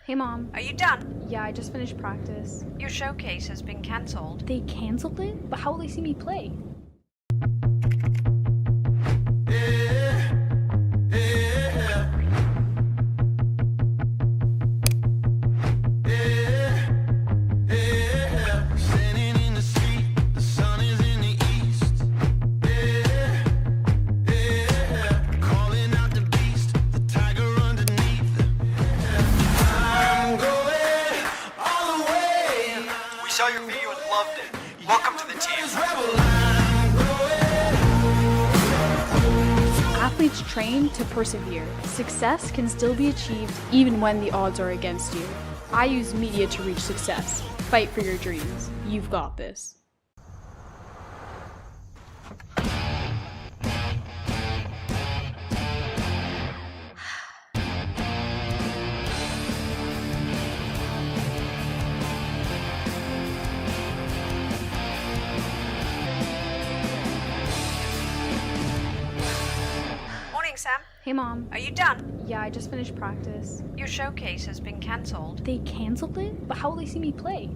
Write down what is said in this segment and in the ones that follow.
Hey, Mom. Are you done? Yeah, I just finished practice. Your showcase has been cancelled. They canceled it? But how will they see me play? Saw your video and loved it. Welcome to the team. Athletes train to persevere. Success can still be achieved even when the odds are against you. I use media to reach success. Fight for your dreams. You've got this. Sam? Hey, Mom. Are you done? Yeah, I just finished practice. Your showcase has been cancelled. They canceled it? But how will they see me play?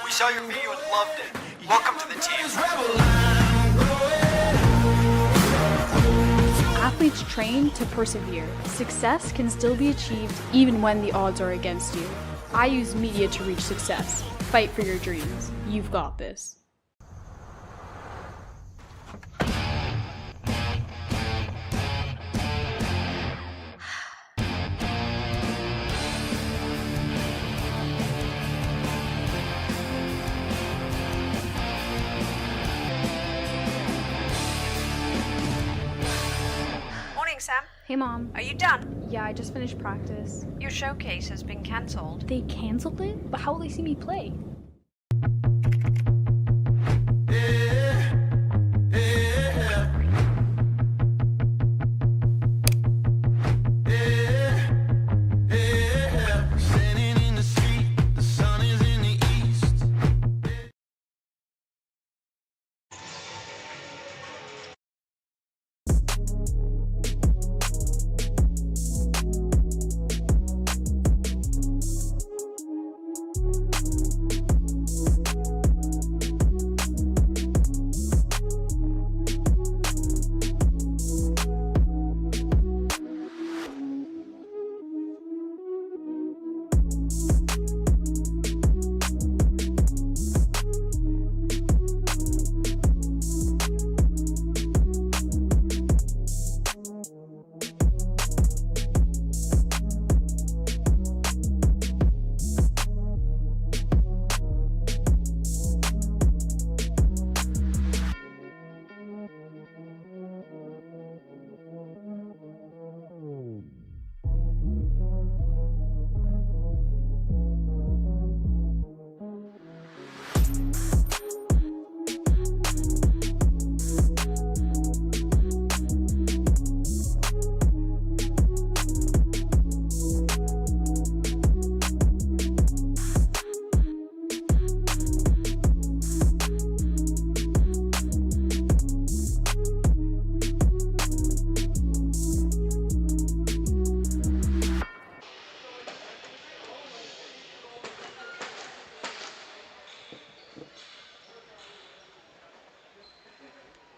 Saw your video and loved it. Welcome to the team. Athletes train to persevere. Success can still be achieved even when the odds are against you. I use media to reach success. Fight for your dreams. You've got this. Sam? Hey, Mom. Are you done? Yeah, I just finished practice. Your showcase has been cancelled. They canceled it? But how will they see me play?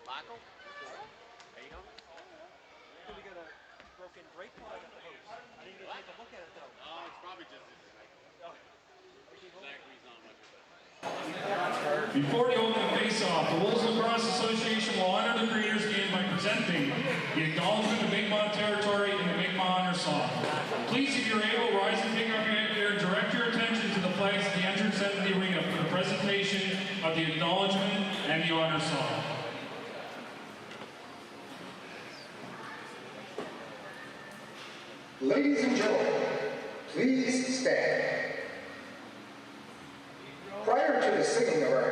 Michael? How you going? We got a broken brake line at the house. I didn't get to take a look at it though. Oh, it's probably just this. Exactly, not much of it. Before the opening face-off, the Wolves Lacrosse Association will honor the Breeders' game by presenting the acknowledgement of Mi'kmaq territory and the Mi'kmaq honor song. Please, if you're able, rise and pick up your hand here and direct your attention to the flags at the entrance end of the arena for the presentation of the acknowledgement and the honor song. Ladies and gentlemen, please stand. Prior to the singing of our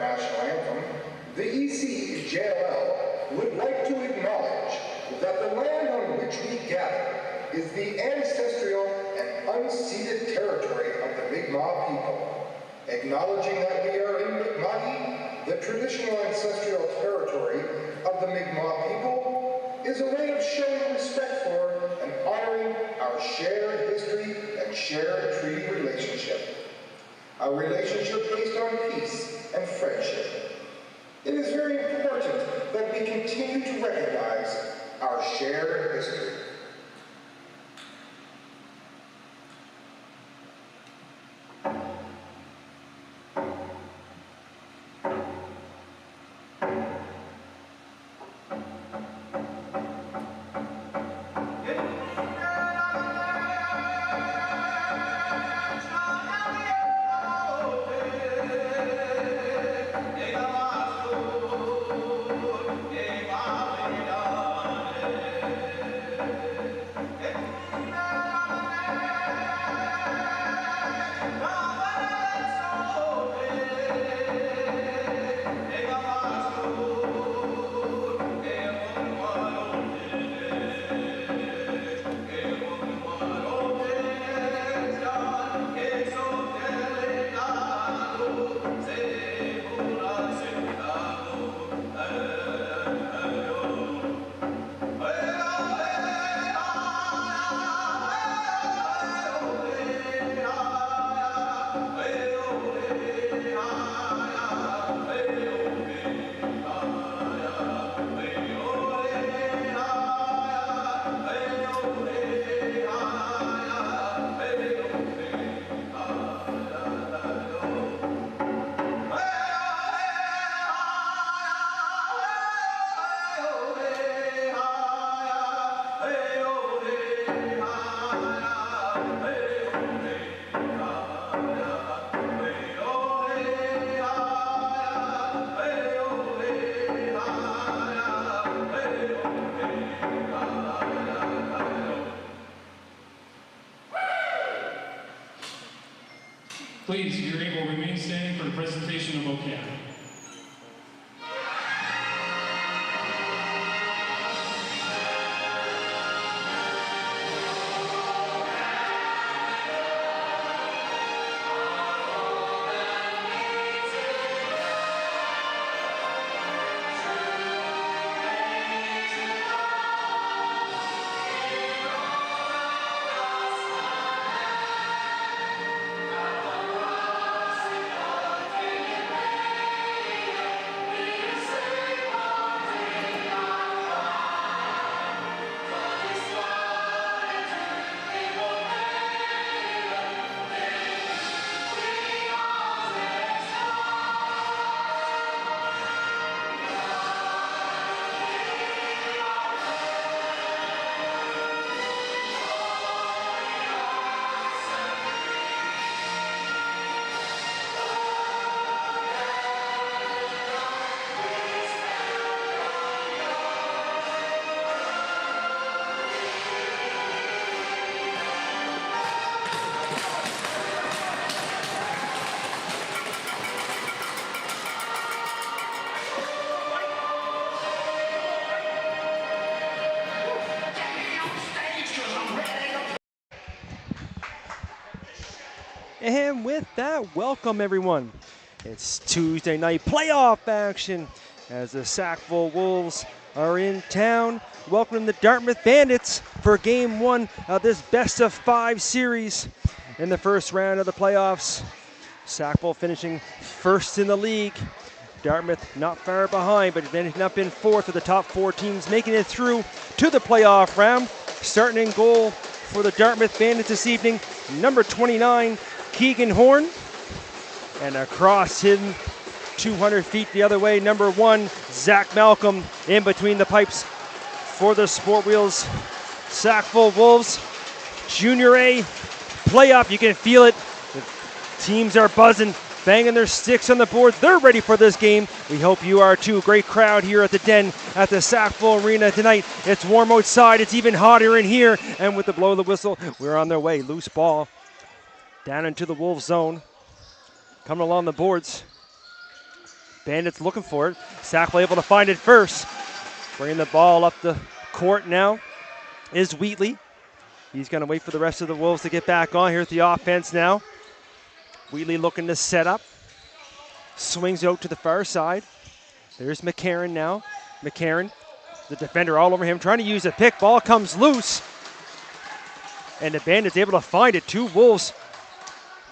which we gather is the ancestral and unceded territory of the Mi'kmaq people. Acknowledging that we are in Mi'kmaqi, the traditional ancestral territory of the Mi'kmaq people, is a way of showing respect for and honoring our shared history and shared treaty relationship. A relationship based on peace and friendship. It is very important that we continue to recognize our shared history. Please, if you're able, remain standing for the presentation of OCAD. And with that, welcome everyone. It's Tuesday night playoff action as the Sackville Wolves are in town. Welcome the Dartmouth Bandits for game one of this best of 5 series in the first round of the playoffs. Sackville finishing first in the league. Dartmouth not far behind, but finishing up in fourth with the top 4 teams making it through to the playoff round. Starting in goal for the Dartmouth Bandits this evening, number 29, Keegan Horn. And across him, 200 feet the other way, number 1, Zach Malcolm, in between the pipes for the Sport Wheels Sackville Wolves. Junior A playoff, you can feel it. The teams are buzzing, banging their sticks on the board. They're ready for this game. We hope you are too. Great crowd here at the Den at the Sackville Arena tonight. It's warm outside. It's even hotter in here. And with the blow of the whistle, we're on their way. Loose ball down into the Wolves zone. Coming along the boards. Bandits looking for it. Sackville able to find it first. Bringing the ball up the court now. is Wheatley. He's going to wait for the rest of the Wolves to get back on. Here's the offense now. Wheatley looking to set up. Swings out to the far side. There's McCarron now. McCarron, the defender all over him, trying to use a pick. Ball comes loose. And the Bandits able to find it. Two Wolves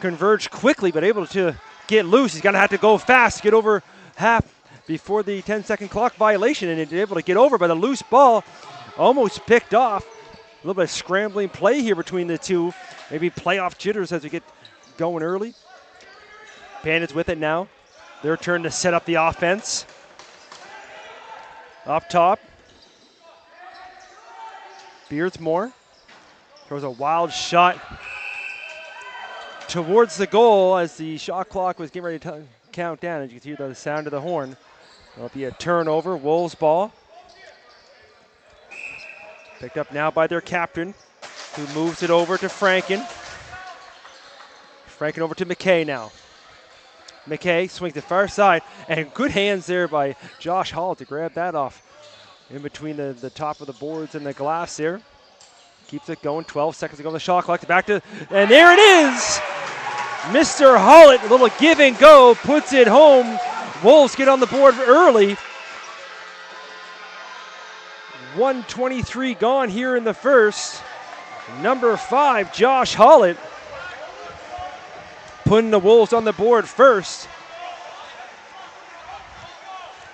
converge quickly, but able to get loose. He's going to have to go fast, get over half before the 10-second clock violation, and he's able to get over by the loose ball. Almost picked off. A little bit of scrambling play here between the two. Maybe playoff jitters as we get going early. Bandits with it now. Their turn to set up the offense. Up top. Beardsmore throws a wild shot towards the goal as the shot clock was getting ready to count down. As you can hear the sound of the horn. It'll be a turnover. Wolves ball. Picked up now by their captain, who moves it over to Franken. Franken over to McKay now. McKay swings the far side, and good hands there by Josh Hall to grab that off in between the top of the boards and the glass there. Keeps it going, 12 seconds to go on the shot clock. Back to, and there it is! Mr. Hollett, a little give and go, puts it home. Wolves get on the board early. 1:23 gone here in the first. Number 5, Josh Hollett, putting the Wolves on the board first.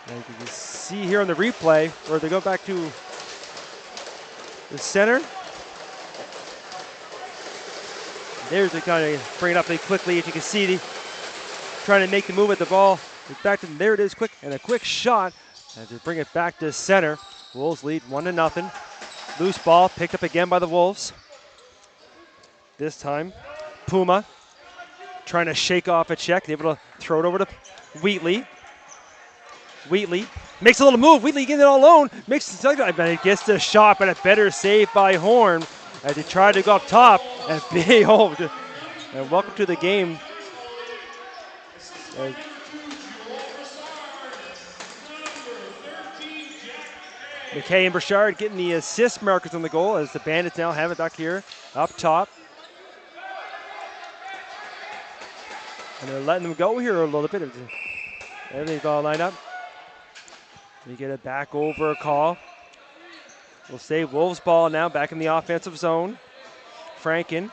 And you can see here on the replay, or they go back to the center. There's the kind of bring it up quickly. As you can see, trying to make the move at the ball. Back to there it is, quick and a quick shot as they bring it back to center. Wolves lead 1-0. Loose ball picked up again by the Wolves. This time, Puma trying to shake off a check, able to throw it over to Wheatley. Wheatley makes a little move. Wheatley getting it all alone. Makes it gets the shot, but a better save by Horn as he tried to go up top. And big hold. And welcome to the game. McKay and Burchard getting the assist markers on the goal as the Bandits now have it back here up top. And they're letting them go here a little bit. Everything's all lined up. We get it back over a call. We'll say Wolves ball now back in the offensive zone. Franken.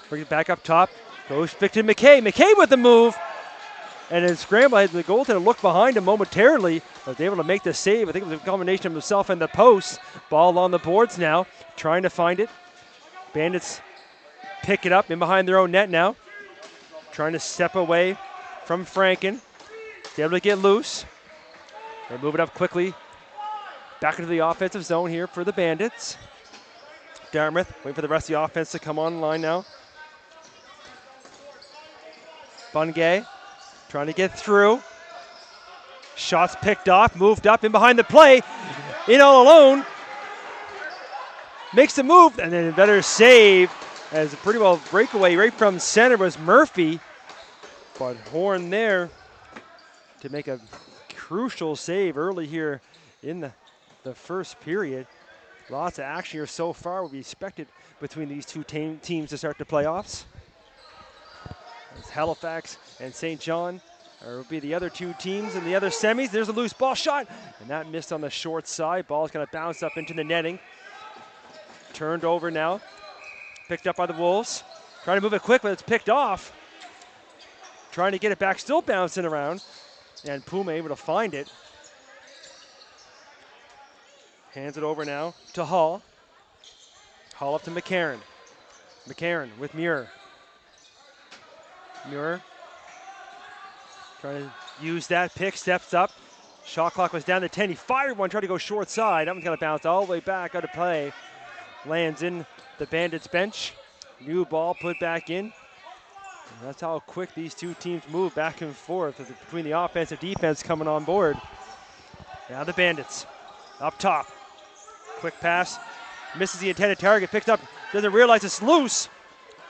Brings it back up top. Goes back to McKay. McKay with the move. And then scramble, the goaltender looked behind him momentarily, but was able to make the save. I think it was a combination of himself and the post. Ball on the boards now, trying to find it. Bandits pick it up in behind their own net now. Trying to step away from Franken. He's able to get loose. They move it up quickly. Back into the offensive zone here for the Bandits. Dartmouth, waiting for the rest of the offense to come online now. Bungay. Trying to get through. Shots picked off, moved up in behind the play. In all alone. Makes the move, and then a better save as a pretty well breakaway right from center was Murphy. But Horn there to make a crucial save early here in the first period. Lots of action here so far will be expected between these two teams to start the playoffs. As Halifax and St. John will be the other two teams in the other semis. There's a loose ball shot, and that missed on the short side. Ball's going to bounce up into the netting. Turned over now. Picked up by the Wolves. Trying to move it quick, but it's picked off. Trying to get it back, still bouncing around. And Puma able to find it. Hands it over now to Hall. Hall up to McCarron. McCarron with Muir. Muir trying to use that pick, steps up. Shot clock was down to 10. He fired one, tried to go short side. That one's going to bounce all the way back out of play. Lands in the Bandits bench. New ball put back in. And that's how quick these two teams move back and forth between the offense and defense coming on board. Now the Bandits up top. Quick pass. Misses the intended target. Picked up. Doesn't realize it's loose.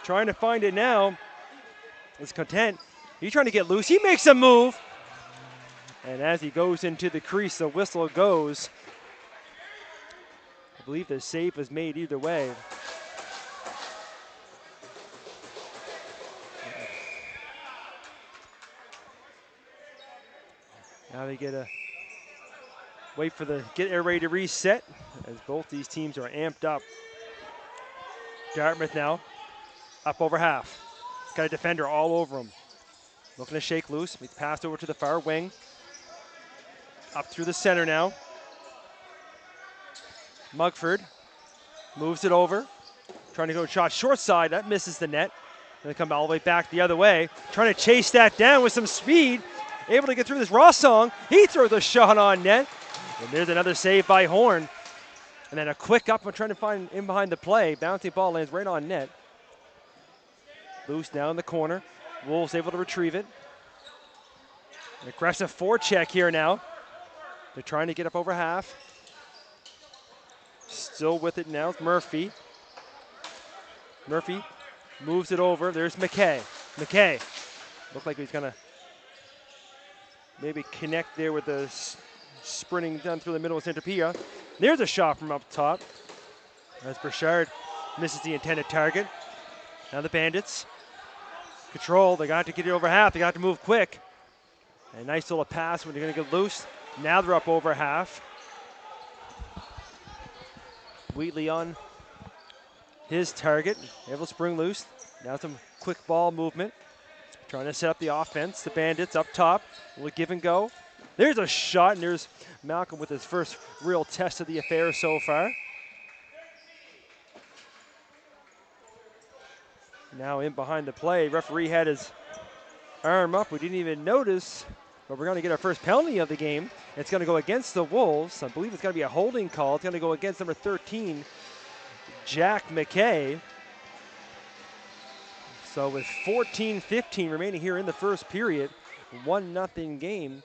Trying to find it now. Is Content. He's trying to get loose. He makes a move. And as he goes into the crease, the whistle goes. believe the save was made either way. Now they get ready to reset as both these teams are amped up. Dartmouth now up over half. Got a defender all over him. Looking to shake loose. He's passed over to the far wing. Up through the center now. Mugford moves it over. Trying to go shot short side. That misses the net. Going to come all the way back the other way. Trying to chase that down with some speed. Able to get through this. Rossong, he throws a shot on net. And there's another save by Horn. And then a quick up, trying to find in behind the play. Bouncing ball lands right on net. Loose now in the corner. Wolves able to retrieve it. An aggressive forecheck here now. They're trying to get up over half. Still with it now. It's Murphy. Murphy moves it over. There's McKay. McKay looked like he's going to maybe connect there with the sprinting down through the middle of Centropia. There's a shot from up top as Burchard misses the intended target. Now the Bandits control. They got to get it over half. They got to move quick. A nice little pass when they're going to get loose. Now they're up over half. Wheatley on his target. Able to spring loose. Now some quick ball movement. Trying to set up the offense. The Bandits up top. Will give and go. There's a shot, and there's Malcolm with his first real test of the affair so far. Now in behind the play. Referee had his arm up. We didn't even notice, but we're going to get our first penalty of the game. It's going to go against the Wolves. I believe it's going to be a holding call. It's going to go against number 13, Jack McKay. So with 14-15 remaining here in the first period, 1-0 game.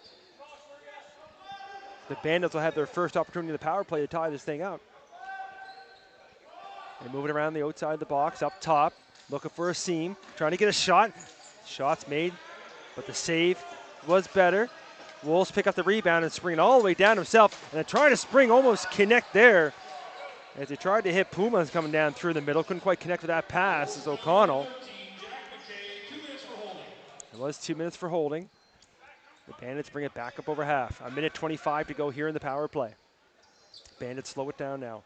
The Bandits will have their first opportunity in the power play to tie this thing up. They're moving around the outside of the box, up top, looking for a seam, trying to get a shot. Shot's made, but the save was better. Wolves pick up the rebound and spring it all the way down himself, and they're trying to spring, almost connect there. As they tried to hit Pumas coming down through the middle, couldn't quite connect with that pass as O'Connell. It was 2 minutes for holding. The Bandits bring it back up over half. 1:25 to go here in the power play. Bandits slow it down now.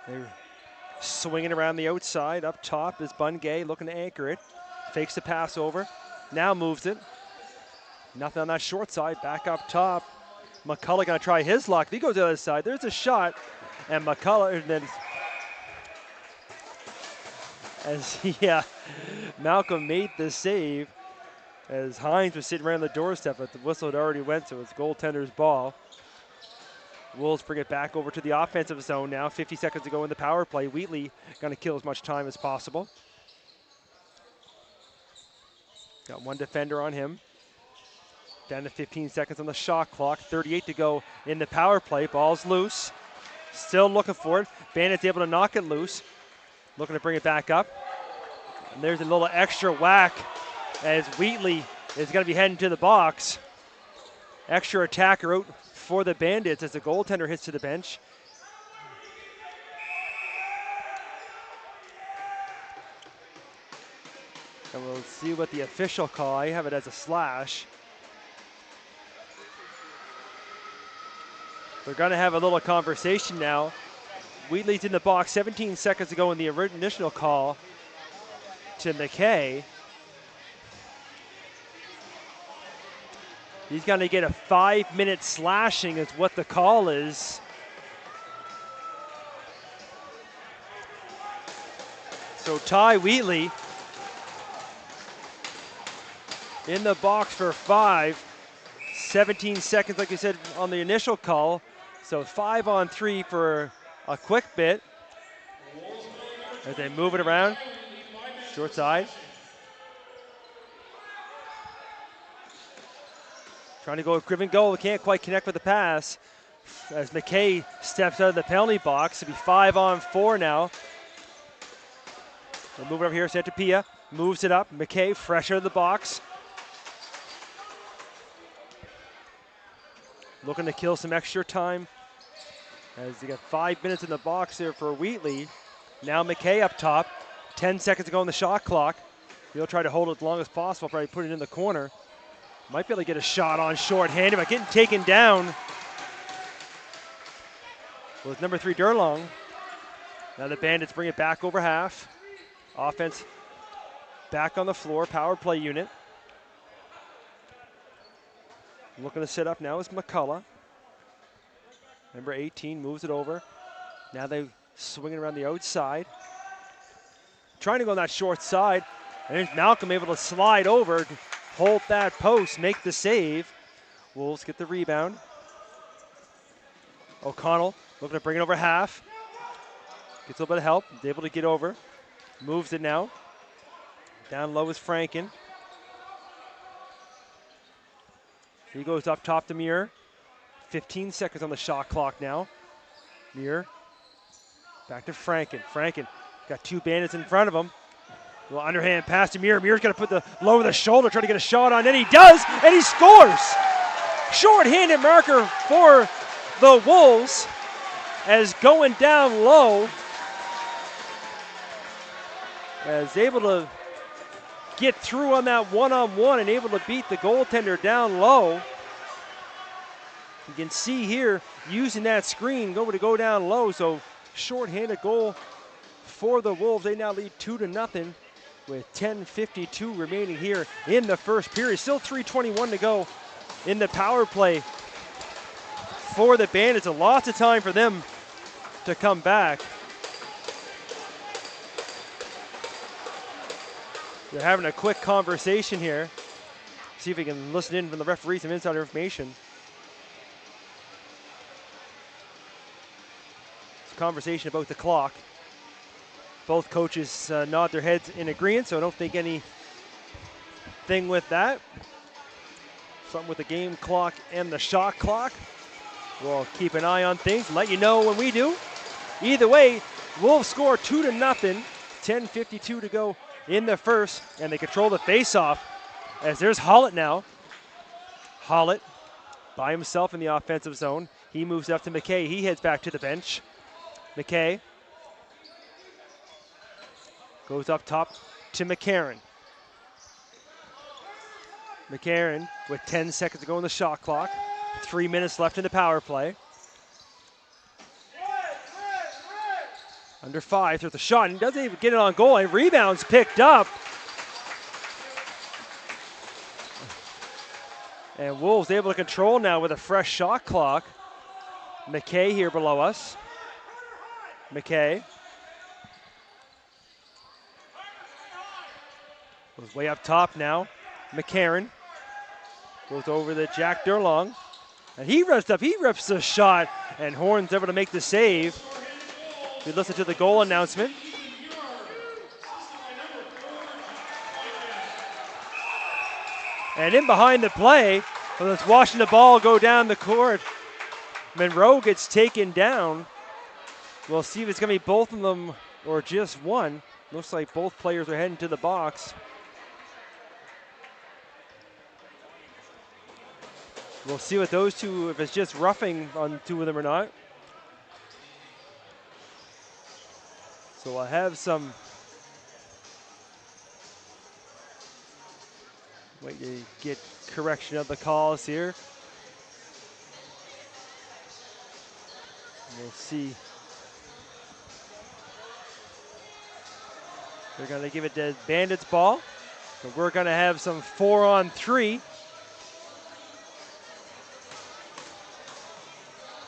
They're swinging around the outside. Up top is Bungay looking to anchor it. Fakes the pass over. Now moves it. Nothing on that short side. Back up top. McCullough going to try his luck. He goes to the other side. There's a shot. And McCullough then... Malcolm made the save as Hines was sitting right on the doorstep, but the whistle had already went, so it's goaltender's ball. Wolves bring it back over to the offensive zone now. 50 seconds to go in the power play. Wheatley going to kill as much time as possible. Got one defender on him. Down to 15 seconds on the shot clock. 38 to go in the power play. Ball's loose. Still looking for it. Bandits able to knock it loose. Looking to bring it back up. And there's a little extra whack as Wheatley is going to be heading to the box. Extra attacker out for the Bandits as the goaltender hits to the bench. And we'll see what the official call. I have it as a slash. They're going to have a little conversation now. Wheatley's in the box, 17 seconds ago in the initial call to McKay. He's going to get a 5-minute slashing is what the call is. So Ty Wheatley in the box for 5. 17 seconds, like you said, on the initial call. So 5-on-3 for a quick bit as they move it around. Short side. Trying to go with Griffin goal. Can't quite connect with the pass as McKay steps out of the penalty box. It'll be 5-on-4 now. We'll move it over here. Centropia moves it up. McKay fresh out of the box. looking to kill some extra time as they got 5 minutes in the box there for Wheatley. Now McKay up top, 10 seconds to go on the shot clock. He'll try to hold it as long as possible, probably put it in the corner. Might be able to get a shot on short-handed, but getting taken down was number 3, Durlong. Now the Bandits bring it back over half. Offense back on the floor, power play unit. Looking to set up now is McCullough. Number 18 moves it over. Now they swing it around the outside. Trying to go on that short side. And there's Malcolm able to slide over, hold that post, make the save. Wolves get the rebound. O'Connell looking to bring it over half. Gets a little bit of help, is able to get over. Moves it now. Down low is Franken. He goes up top to Muir. 15 seconds on the shot clock now. Muir. Back to Franken. Franken got 2 Bandits in front of him. A little underhand pass to Muir. Muir's going to put the lower the shoulder, trying to get a shot on, and he does, and he scores! Short-handed marker for the Wolves as going down low. As able to get through on that one-on-one and able to beat the goaltender down low. You can see here, using that screen, going to go down low. So short-handed goal for the Wolves. They now lead 2-0 with 10:52 remaining here in the first period. Still 3:21 to go in the power play for the Bandits. A lot of time for them to come back. They're having a quick conversation here. See if we can listen in from the referee, some insider information. It's a conversation about the clock. Both coaches nod their heads in agreement, so I don't think anything with that. Something with the game clock and the shot clock. We'll keep an eye on things and let you know when we do. Either way, Wolves score 2-0, 10:52 to go in the first, and they control the face-off as there's Hollett now. Hollett by himself in the offensive zone. He moves up to McKay. He heads back to the bench. McKay goes up top to McCarron. McCarron with 10 seconds to go on the shot clock. 3 minutes left in the power play. Under 5, throws the shot, and he doesn't even get it on goal, and rebounds picked up. And Wolves able to control now with a fresh shot clock. McKay here below us. McKay goes way up top now. McCarron goes over to Jack Durlong, and he reps up, he rips the shot, and Horn's able to make the save. We listen to the goal announcement. And in behind the play, well, it's watching the ball go down the court. Monroe gets taken down. We'll see if it's going to be both of them or just one. Looks like both players are heading to the box. We'll see what those two, if it's just roughing on 2 of them or not. So we'll have some, wait to get correction of the calls here. We'll see. They're going to give it to Bandits ball. So we're going to have some 4-on-3.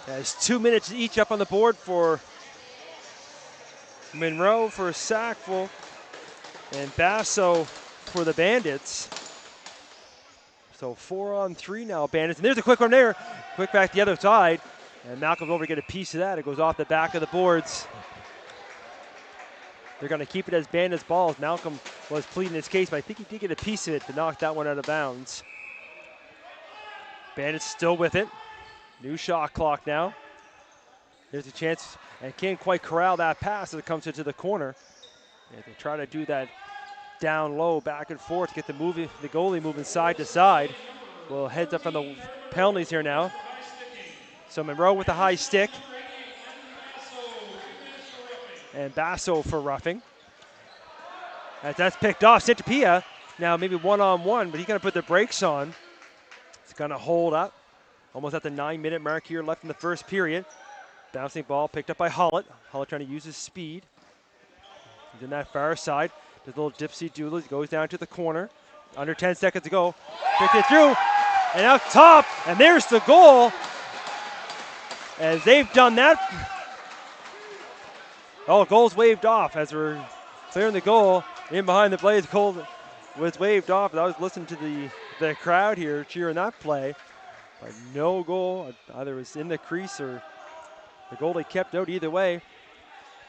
As 2 minutes each up on the board for Monroe for Sackville and Basso for the Bandits. So 4-on-3 now, Bandits. And there's a quick one there. Quick back the other side. And Malcolm's over to get a piece of that. It goes off the back of the boards. They're going to keep it as Bandits ball. Malcolm was pleading his case, but I think he did get a piece of it to knock that one out of bounds. Bandits still with it. New shot clock now. There's a chance, and can't quite corral that pass as it comes into the corner. And they try to do that down low, back and forth, get the goalie moving side to side. Well, heads up on the penalties here now. So Monroe with a high stick. And Basso for roughing. As that's picked off, Centopia now maybe one-on-one, but he's going to put the brakes on. It's going to hold up. Almost at the 9-minute mark here left in the first period. Bouncing ball picked up by Hollett. Hollett trying to use his speed. He's in that far side. Does a little dipsy doodle. He goes down to the corner. Under 10 seconds to go. Picked it through. And out top. And there's the goal. As they've done that. Oh, goal's waved off as we're clearing the goal. In behind the play, the goal was waved off. I was listening to the crowd here cheering that play. But no goal. Either it was in the crease or the goalie kept out. Either way.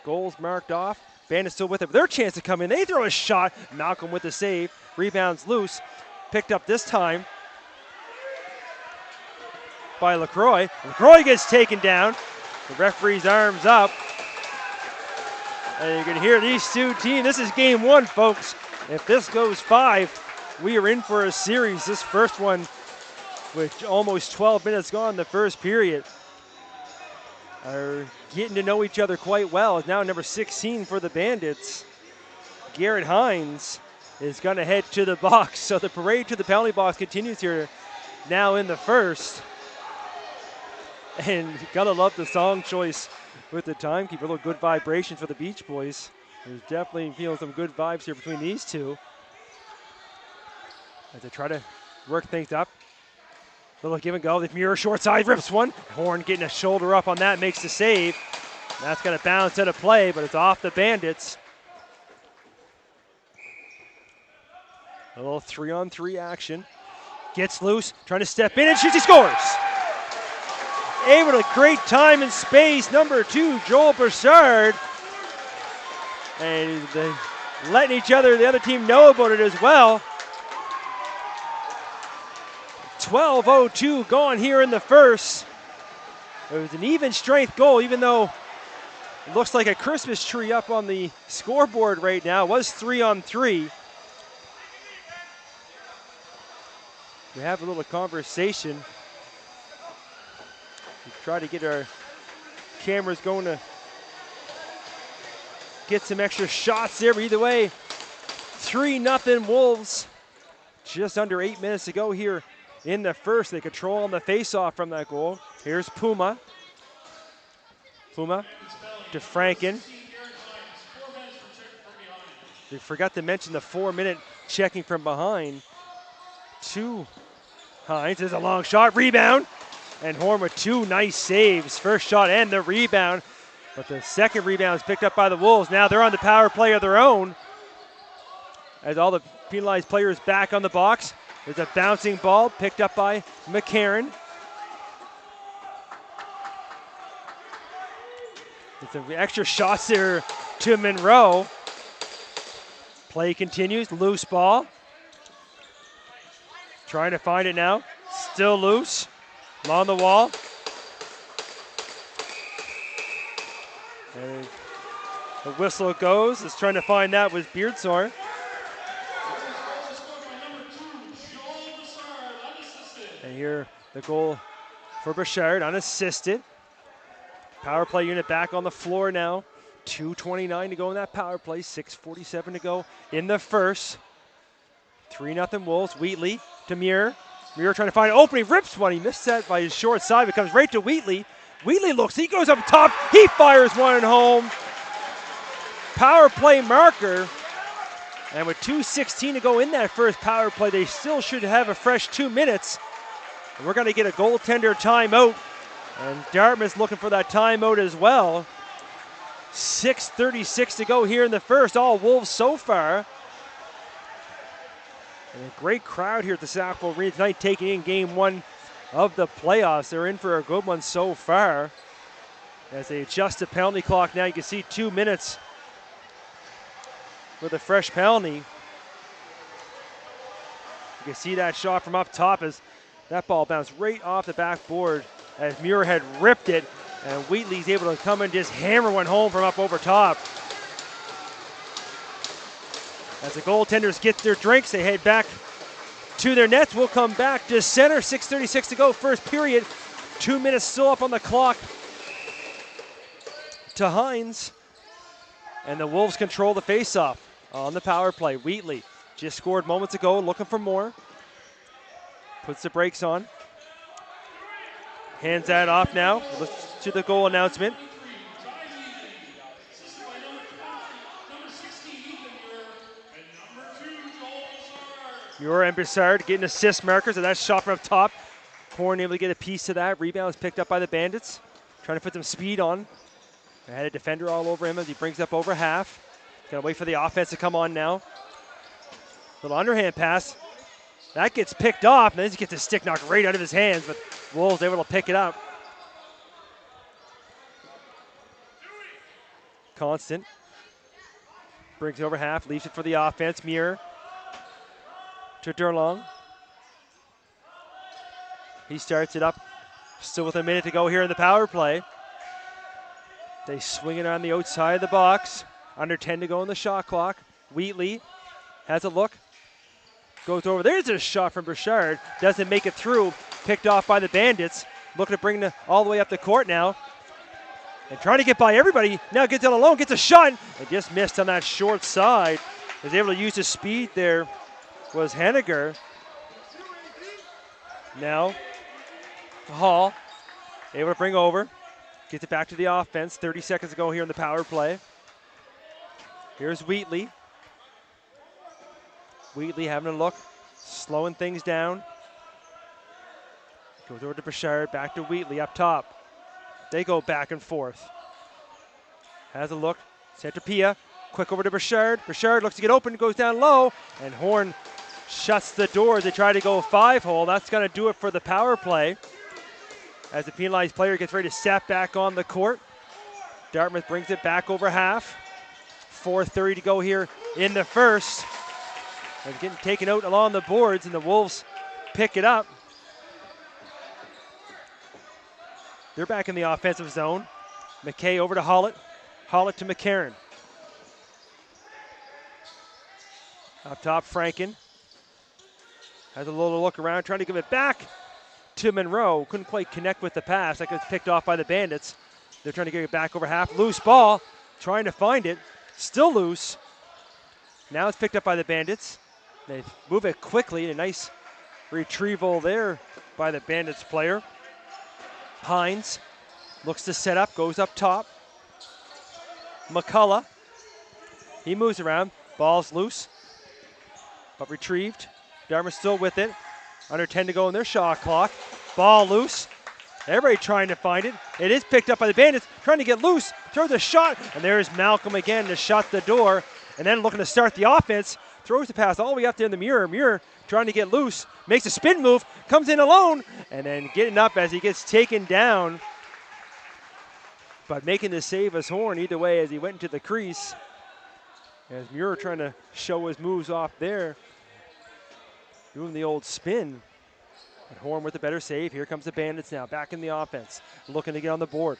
Goals marked off. Bandits still with it. Their chance to come in. They throw a shot. Malcolm with the save. Rebounds loose. Picked up this time by LaCroix. LaCroix gets taken down. The referee's arms up. And you can hear these two teams. This is game one, folks. If this goes 5, we are in for a series. This first one with almost 12 minutes gone in the first period. Are getting to know each other quite well. It's now number 16 for the Bandits. Garrett Hines is going to head to the box. So the parade to the penalty box continues here now in the first. And you gotta love the song choice with the timekeeper. A little good vibration for the Beach Boys. There's definitely feeling some good vibes here between these two as they try to work things up. Little give and go. The Muir short side rips one. Horn getting a shoulder up on that, makes the save. That's going to bounce out of play, but it's off the Bandits. A little 3-on-3 action. Gets loose, trying to step in and shoots. He scores. Able to create time and space. Number 2, Joel Broussard. And they're letting each other, the other team, know about it as well. 12:02 gone here in the first. It was an even strength goal, even though it looks like a Christmas tree up on the scoreboard right now. It was 3-on-3. We have a little conversation. We try to get our cameras going to get some extra shots there. But either way, 3-0 Wolves. Just under 8 minutes to go here in the first. They control on the face-off from that goal. Here's Puma. Puma to Franken. We forgot to mention the 4-minute checking from behind to Hines. There's a long shot, rebound. And Horn with 2 nice saves. First shot and the rebound. But the second rebound is picked up by the Wolves. Now they're on the power play of their own. As all the penalized players back on the box. There's a bouncing ball picked up by McCarron. There's some extra shots there to Monroe. Play continues, loose ball. Trying to find it now, still loose. Along the wall. And the whistle goes. Is trying to find that was Beardsore. And here the goal for Bouchard, unassisted. Power play unit back on the floor now. 2:29 to go in that power play. 6:47 to go in the first. 3-0 Wolves. Wheatley to Muir. Muir trying to find an opening, rips one. He missed that by his short side, but comes right to Wheatley. Wheatley looks, he goes up top, he fires one home. Power play marker. And with 2:16 to go in that first power play, they still should have a fresh 2 minutes. And we're going to get a goaltender timeout. And Dartmouth's looking for that timeout as well. 6:36 to go here in the first. All Wolves so far. And a great crowd here at the Sackville Arena tonight, taking in game one of the playoffs. They're in for a good one so far. As they adjust the penalty clock now, you can see 2 minutes with a fresh penalty. You can see that shot from up top as that ball bounced right off the backboard as Muir had ripped it, and Wheatley's able to come and just hammer one home from up over top. As the goaltenders get their drinks, they head back to their nets. We'll come back to center. 6:36 to go, first period. 2 minutes still up on the clock to Hines. And the Wolves control the faceoff on the power play. Wheatley just scored moments ago, looking for more. Puts the brakes on. Hands that off now. Looks to the goal announcement. Muir and Broussard getting assist markers, and that's shot from up top. Horn able to get a piece of that. Rebound is picked up by the Bandits. Trying to put some speed on. They had a defender all over him as he brings up over half. Gotta wait for the offense to come on now. Little underhand pass. That gets picked off, and then he gets his stick knocked right out of his hands, but Wolves able to pick it up. Constant. Brings it over half, leaves it for the offense. Muir to Durlong. He starts it up. Still with a minute to go here in the power play. They swing it on the outside of the box. Under 10 to go in the shot clock. Wheatley has a look. Goes over. There's a shot from Broussard. Doesn't make it through. Picked off by the Bandits. Looking to bring it all the way up the court now. And trying to get by everybody. Now gets it alone. Gets a shot. And just missed on that short side. Was able to use his speed there. Was Henniger. Now Hall able to bring over. Gets it back to the offense. 30 seconds to go here in the power play. Here's Wheatley. Wheatley having a look. Slowing things down. Goes over to Broussard. Back to Wheatley up top. They go back and forth. Has a look. Centropia. Quick over to Broussard. Broussard looks to get open. Goes down low. And Horn shuts the door as they try to go 5-hole. That's going to do it for the power play. As the penalized player gets ready to step back on the court. Dartmouth brings it back over half. 4:30 to go here in the first. And getting taken out along the boards, and the Wolves pick it up. They're back in the offensive zone. McKay over to Hollett. Hollett to McCarron. Up top, Franken. Has a little look around, trying to give it back to Monroe. Couldn't quite connect with the pass. That gets picked off by the Bandits. They're trying to get it back over half. Loose ball. Trying to find it. Still loose. Now it's picked up by the Bandits. They move it quickly. A nice retrieval there by the Bandits player. Hines looks to set up. Goes up top. McCullough. He moves around. Ball's loose. But retrieved. Dartmouth still with it. Under 10 to go in their shot clock. Ball loose. Everybody trying to find it. It is picked up by the Bandits. Trying to get loose. Throws a shot. And there's Malcolm again to shut the door. And then looking to start the offense. Throws the pass all the way up there in the Muir. Muir trying to get loose. Makes a spin move. Comes in alone. And then getting up as he gets taken down. But making the save as Horn either way as he went into the crease. As Muir trying to show his moves off there. Doing the old spin. But Horn with a better save. Here comes the Bandits now. Back in the offense. Looking to get on the board.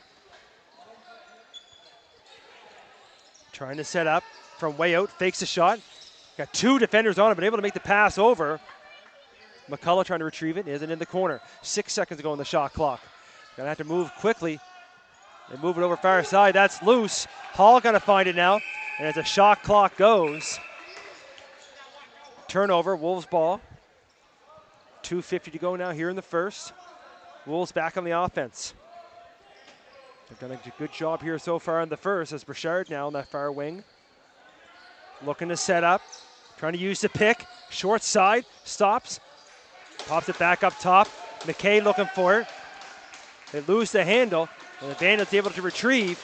Trying to set up from way out. Fakes a shot. Got two defenders on it, but able to make the pass over. McCullough trying to retrieve it. Isn't in the corner. 6 seconds to go on the shot clock. Gonna have to move quickly. They move it over far side. That's loose. Hall gonna find it now. And as the shot clock goes. Turnover. Wolves ball. 2:50 to go now here in the first. Wolves back on the offense. They've done a good job here so far in the first as Broussard now on that far wing. Looking to set up. Trying to use the pick. Short side. Stops. Pops it back up top. McKay looking for it. They lose the handle. And the Bandits able to retrieve.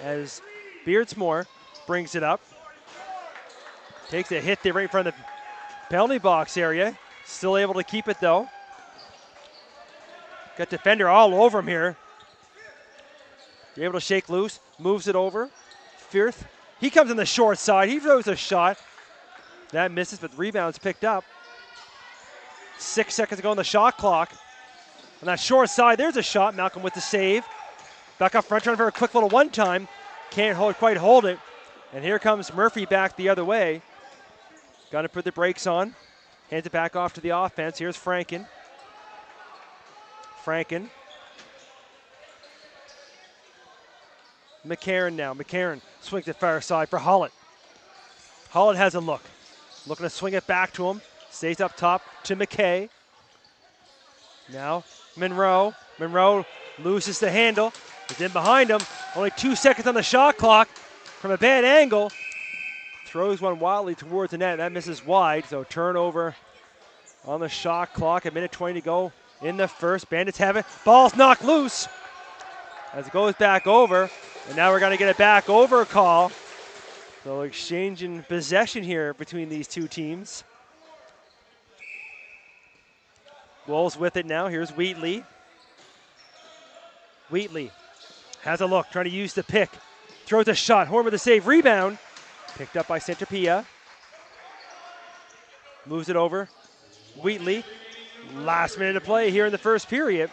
As Beardsmore brings it up. Takes a hit there right in front of the penalty box area. Still able to keep it though. Got defender all over him here. You're able to shake loose. Moves it over. Firth. He comes in the short side. He throws a shot. That misses, but the rebound's picked up. 6 seconds to go on the shot clock. On that short side, there's a shot. Malcolm with the save. Back up front, trying for a quick little one-time. Can't quite hold it. And here comes Murphy back the other way. Got to put the brakes on. Hands it back off to the offense. Here's Franken. Franken. McCarron now. McCarron swings it far side for Hollett. Hollett has a look. Looking to swing it back to him. Stays up top to McKay. Now Monroe. Monroe loses the handle. It's in behind him. Only 2 seconds on the shot clock from a bad angle. Throws one wildly towards the net. That misses wide, so turnover on the shot clock. 1:20 to go in the first. Bandits have it. Ball's knocked loose as it goes back over. And now we're going to get a back over call. So exchanging possession here between these two teams. Wolves with it now. Here's Wheatley. Wheatley has a look, trying to use the pick. Throws a shot. Horn with a save. Rebound. Picked up by Centropia. Moves it over. Wheatley. Last minute of play here in the first period.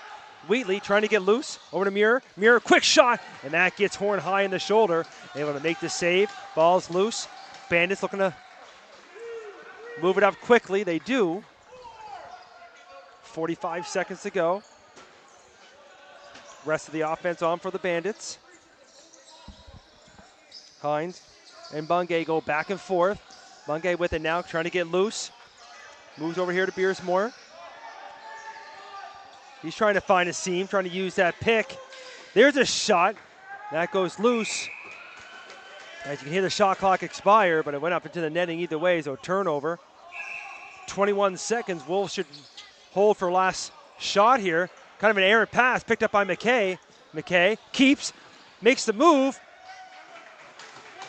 Wheatley trying to get loose. Over to Muir. Muir, quick shot. And that gets Horn high in the shoulder. Able to make the save. Ball's loose. Bandits looking to move it up quickly. They do. 45 seconds to go. Rest of the offense on for the Bandits. Hines and Bungay go back and forth. Bungay with it now, trying to get loose. Moves over here to Beersmore. He's trying to find a seam, trying to use that pick. There's a shot. That goes loose. As you can hear the shot clock expire, but it went up into the netting either way, so turnover. 21 seconds. Wolves should hold for last shot here. Kind of an errant pass picked up by McKay. McKay keeps, makes the move.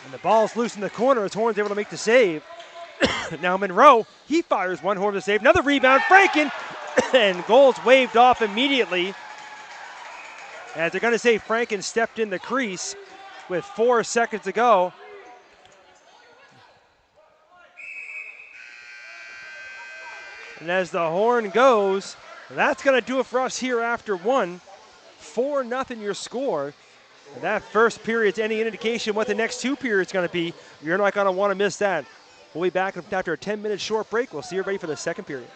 And the ball's loose in the corner as Horn's able to make the save. Now Monroe, he fires one. Horn to save. Another rebound. Franken. And goals waved off immediately. As they're going to say Franken stepped in the crease with 4 seconds to go. And as the horn goes, that's going to do it for us here after one. 4-0 your score. And that first period's any indication what the next two periods going to be. You're not going to want to miss that. We'll be back after a 10-minute short break. We'll see everybody for the second period.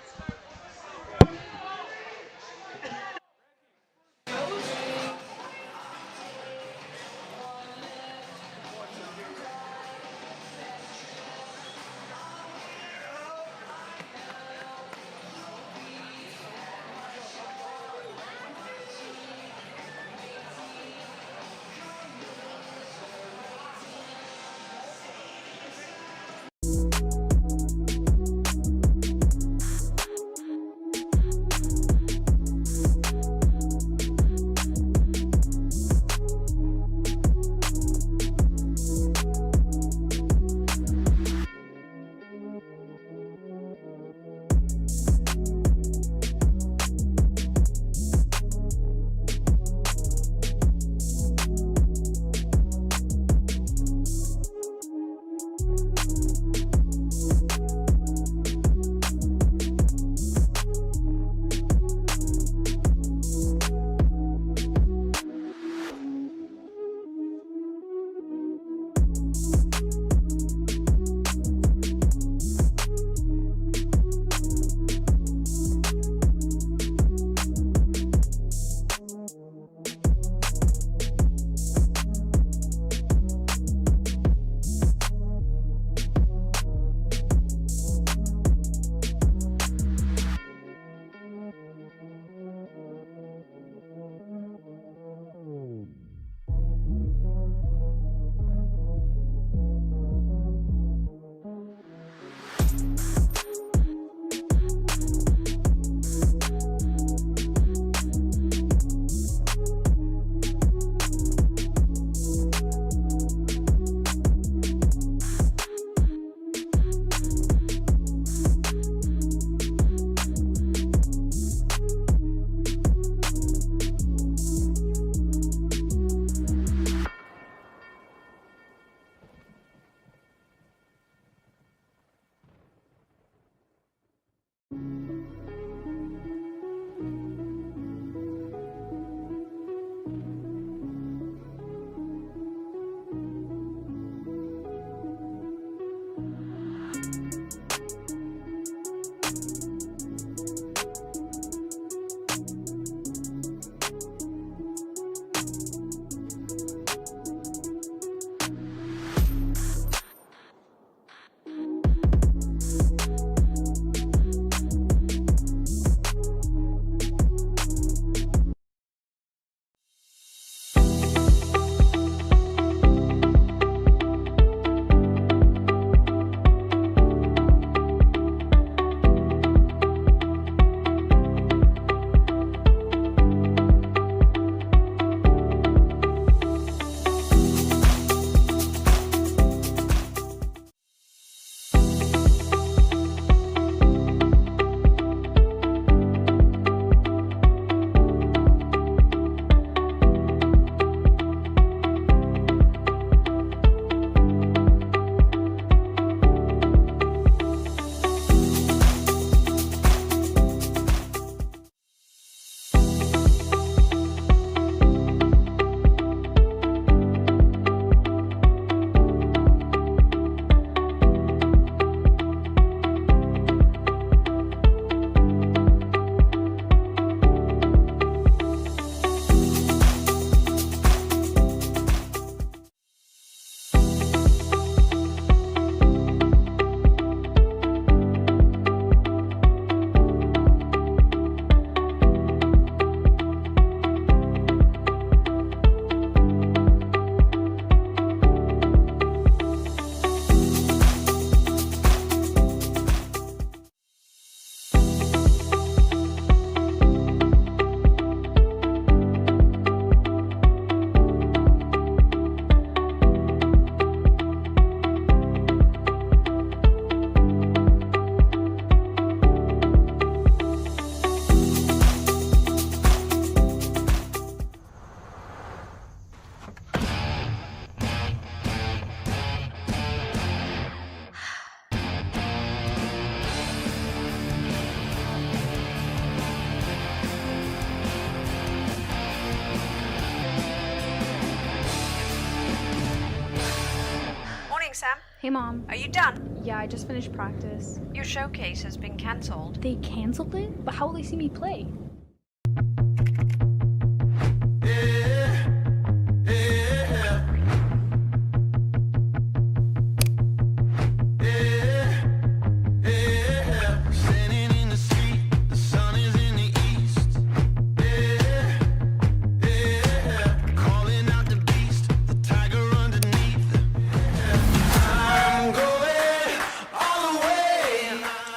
Hey Mom. Are you done? Yeah, I just finished practice. Your showcase has been cancelled. They canceled it? But how will they see me play?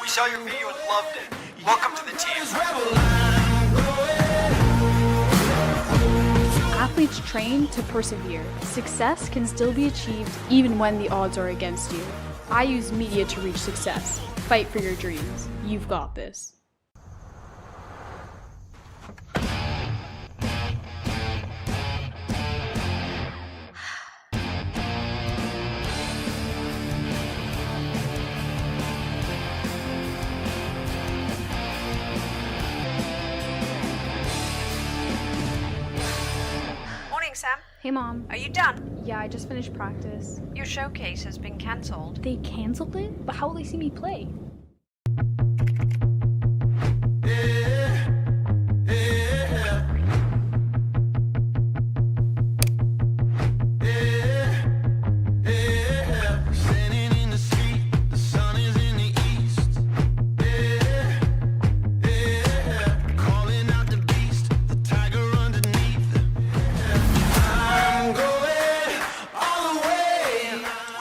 We saw your video and loved it. Welcome to the team. Athletes train to persevere. Success can still be achieved even when the odds are against you. I use media to reach success. Fight for your dreams. You've got this. Morning, Sam. Hey Mom. Are you done? Yeah, I just finished practice. Your showcase has been cancelled. They canceled it? But how will they see me play?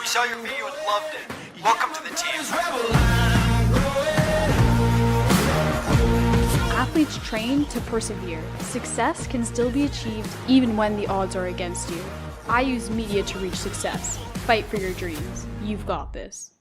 We saw your video and loved it. Welcome to the team. Athletes train to persevere. Success can still be achieved even when the odds are against you. I use media to reach success. Fight for your dreams. You've got this.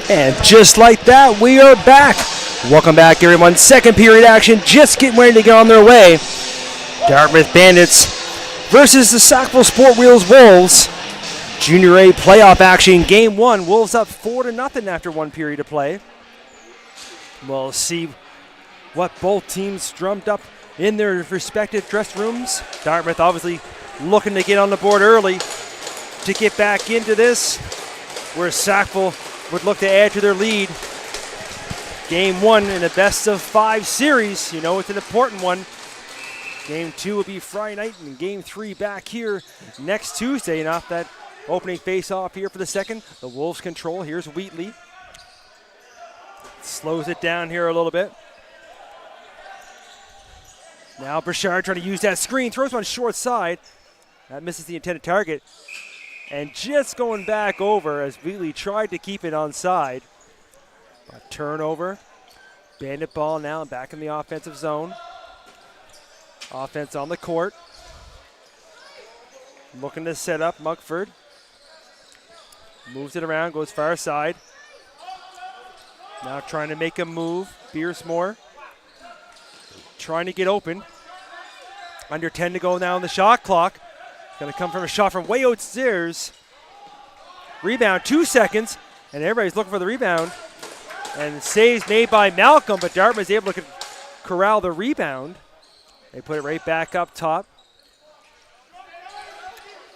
And just like that, we are back. Welcome back, everyone. Second period action, just getting ready to get on their way. Dartmouth Bandits versus the Sackville Sport Wheels Wolves. Junior A playoff action, game one. Wolves up 4-0 after one period of play. We'll see what both teams drummed up in their respective dress rooms. Dartmouth obviously looking to get on the board early to get back into this, where Sackville would look to add to their lead. Game one in a best of 5 series. You know it's an important one. Game 2 will be Friday night, and game 3 back here next Tuesday. And off that opening face-off here for the second, the Wolves control. Here's Wheatley. Slows it down here a little bit. Now Burchard trying to use that screen, throws one short side. That misses the intended target. And just going back over as Wheatley tried to keep it onside. A turnover. Bandit ball now back in the offensive zone. Offense on the court. Looking to set up Mugford. Moves it around, goes far side. Now trying to make a move. Beersmore trying to get open. Under 10 to go now on the shot clock. Going to come from a shot from way upstairs. Rebound, 2 seconds, and everybody's looking for the rebound. And saves made by Malcolm, but Dartmouth is able to corral the rebound. They put it right back up top.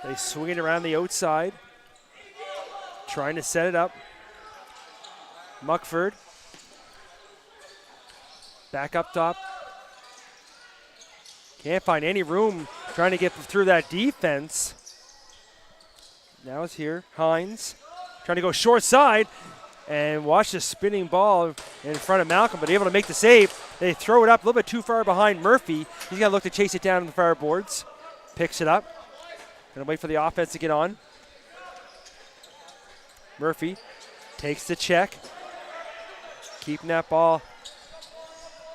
They swing it around the outside. Trying to set it up. Muckford. Back up top. Can't find any room trying to get through that defense. Now it's here. Hines trying to go short side. And watch the spinning ball in front of Malcolm, but able to make the save. They throw it up a little bit too far behind Murphy. He's got to look to chase it down in the far boards. Picks it up. Going to wait for the offense to get on. Murphy takes the check. Keeping that ball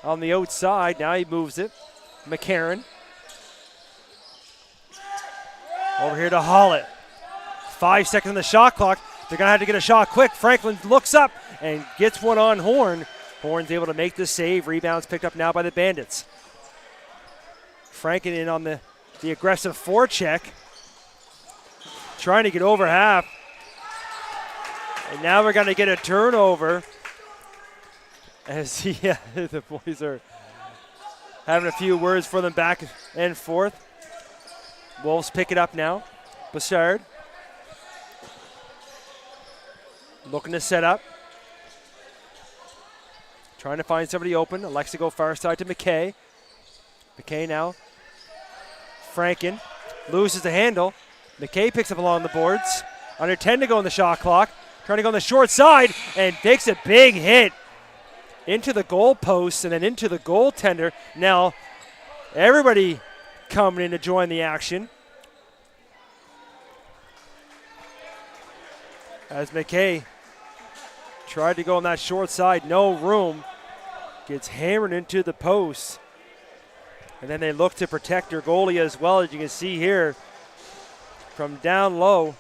on the outside. Now he moves it. McCarron. Over here to Hollett. 5 seconds on the shot clock. They're going to have to get a shot quick. Franklin looks up and gets one on Horn. Horn's able to make the save. Rebounds picked up now by the Bandits. Franklin in on the aggressive forecheck. Trying to get over half. And now we're going to get a turnover. As the boys are having a few words for them back and forth. Wolves pick it up now. Bouchard. Looking to set up. Trying to find somebody open. Elects to go far side to McKay. McKay now. Franken loses the handle. McKay picks up along the boards. Under 10 to go on the shot clock. Trying to go on the short side and takes a big hit into the goal post and then into the goaltender. Now everybody coming in to join the action. As McKay tried to go on that short side, no room. Gets hammered into the post. And then they look to protect their goalie as well, as you can see here. From down low,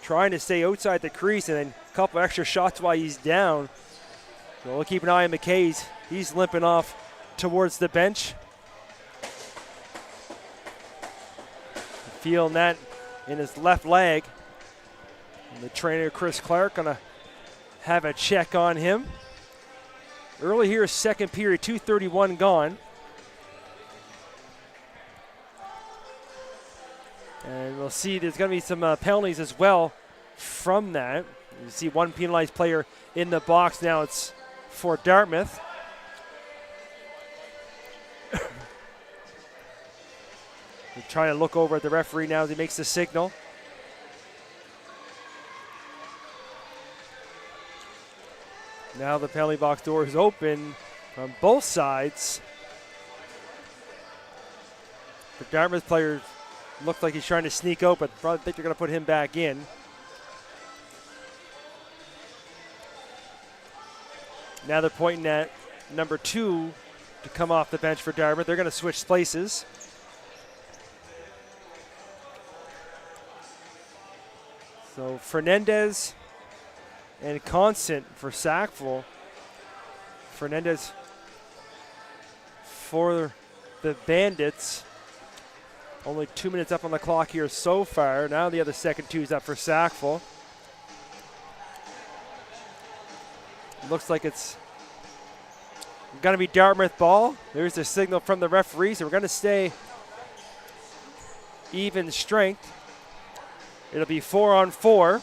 trying to stay outside the crease, and then a couple extra shots while he's down. So we'll keep an eye on McKay's. He's limping off towards the bench. Feeling that in his left leg. And the trainer, Chris Clark, going to have a check on him. Early here, second period, 2:31 gone. And we'll see there's going to be some penalties as well from that. You see one penalized player in the box now. It's for Dartmouth. They're trying to look over at the referee now as he makes the signal. Now the penalty box door is open on both sides. The Dartmouth player looked like he's trying to sneak out, but probably think they're going to put him back in. Now they're pointing at number 2 to come off the bench for Dartmouth. They're going to switch places. So Fernandez and Constant for Sackville. Fernandez for the Bandits. Only 2 minutes up on the clock here so far. Now the other second two's up for Sackville. Looks like it's going to be Dartmouth ball. There's the signal from the referee, so we're going to stay even strength. It'll be 4-on-4.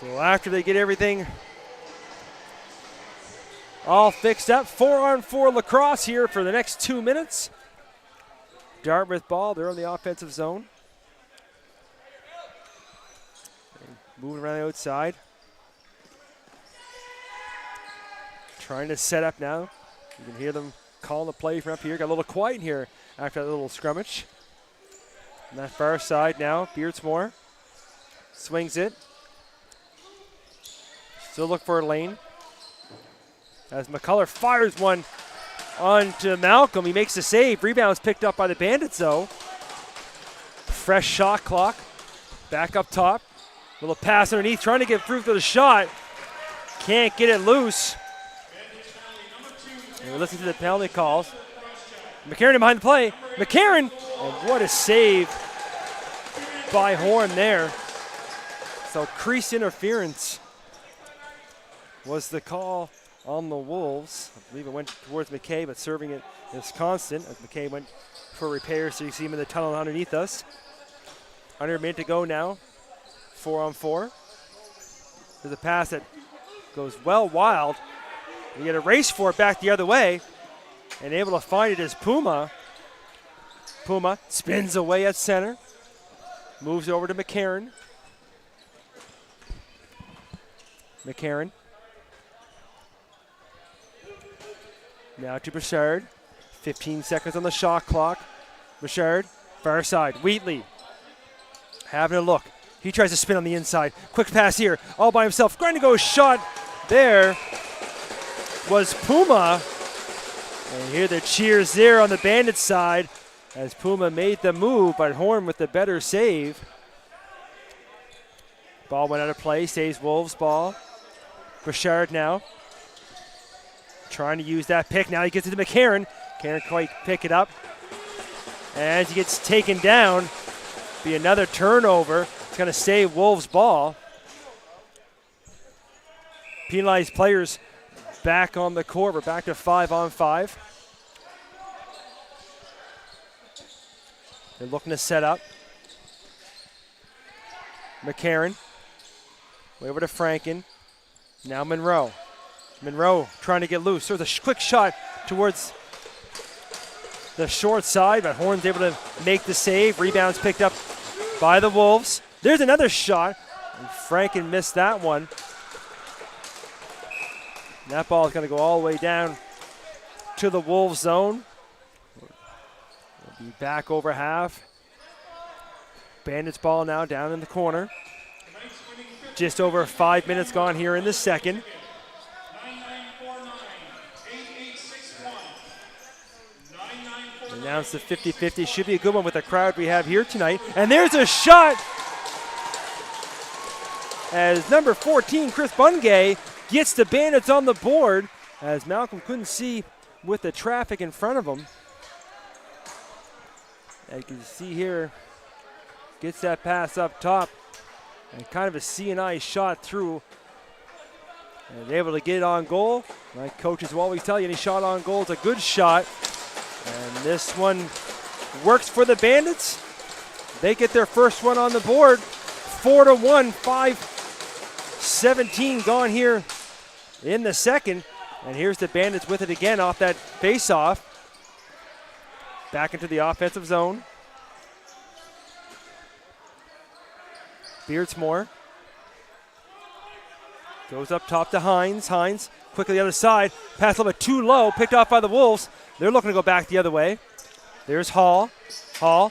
So after they get everything all fixed up, 4-on-4 lacrosse here for the next 2 minutes. Dartmouth ball, they're on the offensive zone. Moving around the outside. Trying to set up now. You can hear them calling the play from up here. Got a little quiet in here after that little scrummage. On that far side now, Beardsmore swings it. Still look for a lane. As McCullough fires one onto Malcolm. He makes the save. Rebound's picked up by the Bandits though. Fresh shot clock. Back up top. Little pass underneath, trying to get through to the shot. Can't get it loose. And we listen to the penalty calls. McCarron behind the play. McCarron! And what a save by Horn there. So crease interference was the call on the Wolves. I believe it went towards McKay, but serving it is constant as McKay went for repair, so you see him in the tunnel underneath us. Under a minute to go now. 4-on-4. There's a pass that goes well wild. You get a race for it back the other way, and able to find it is Puma. Puma spins away at center. Moves over to McCarron. McCarron. Now to Bouchard. 15 seconds on the shot clock. Bouchard, far side. Wheatley having a look. He tries to spin on the inside. Quick pass here, all by himself. Going to go shot there was Puma. And hear the cheers there on the Bandits side as Puma made the move, but Horn with the better save. Ball went out of play, saves Wolves ball. Bouchard now. Trying to use that pick. Now he gets it to McCarron. Can't quite pick it up. As he gets taken down, be another turnover. It's going to stay Wolves ball. Penalized players back on the court. We're back to 5-on-5. They're looking to set up. McCarron. Way over to Franken. Now Monroe. Monroe trying to get loose. There's a quick shot towards the short side, but Horn's able to make the save. Rebounds picked up by the Wolves. There's another shot, and Franken missed that one. And that ball is going to go all the way down to the Wolves zone. We'll be back over half. Bandits ball now down in the corner. Just over 5 minutes gone here in the second. Announced the 50-50. Should be a good one with the crowd we have here tonight. And there's a shot as number 14, Chris Bungay, gets the Bandits on the board as Malcolm couldn't see with the traffic in front of him. As you can see here, gets that pass up top and kind of a C&I shot through. And able to get it on goal. Like coaches will always tell you, any shot on goal is a good shot. And this one works for the Bandits. They get their first one on the board. 4-1, 5:17 gone here in the second. And here's the Bandits with it again off that face-off. Back into the offensive zone. Beardsmore. Goes up top to Hines. Hines quickly the other side. Pass a little bit too low. Picked off by the Wolves. They're looking to go back the other way. There's Hall. Hall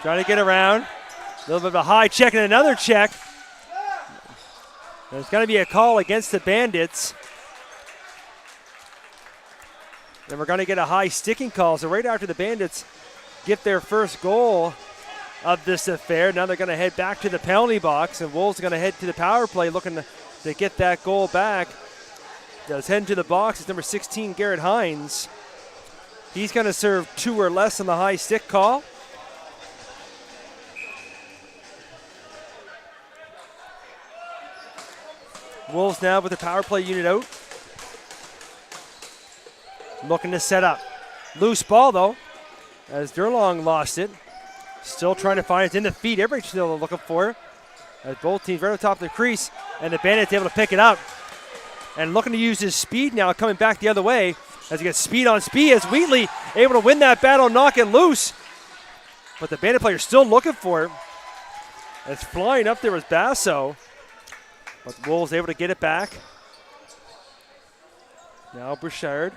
trying to get around. A little bit of a high check and another check. There's going to be a call against the Bandits. And we're going to get a high sticking call. So right after the Bandits get their first goal of this affair, now they're going to head back to the penalty box. And Wolves are going to head to the power play looking to get that goal back. Does head into the box. It's number 16, Garrett Hines. He's going to serve 2 or less on the high stick call. Wolves now with the power play unit out. Looking to set up. Loose ball though, as Durlong lost it. Still trying to find it. It's in the feet. Everybody's still looking for it. As both teams right on top of the crease, and the Bandits able to pick it up. And looking to use his speed now, coming back the other way as he gets speed on speed, as Wheatley able to win that battle, knock it loose. But the Bandit player still looking for it. It's flying up there was Basso. But the Wolves able to get it back. Now Bouchard.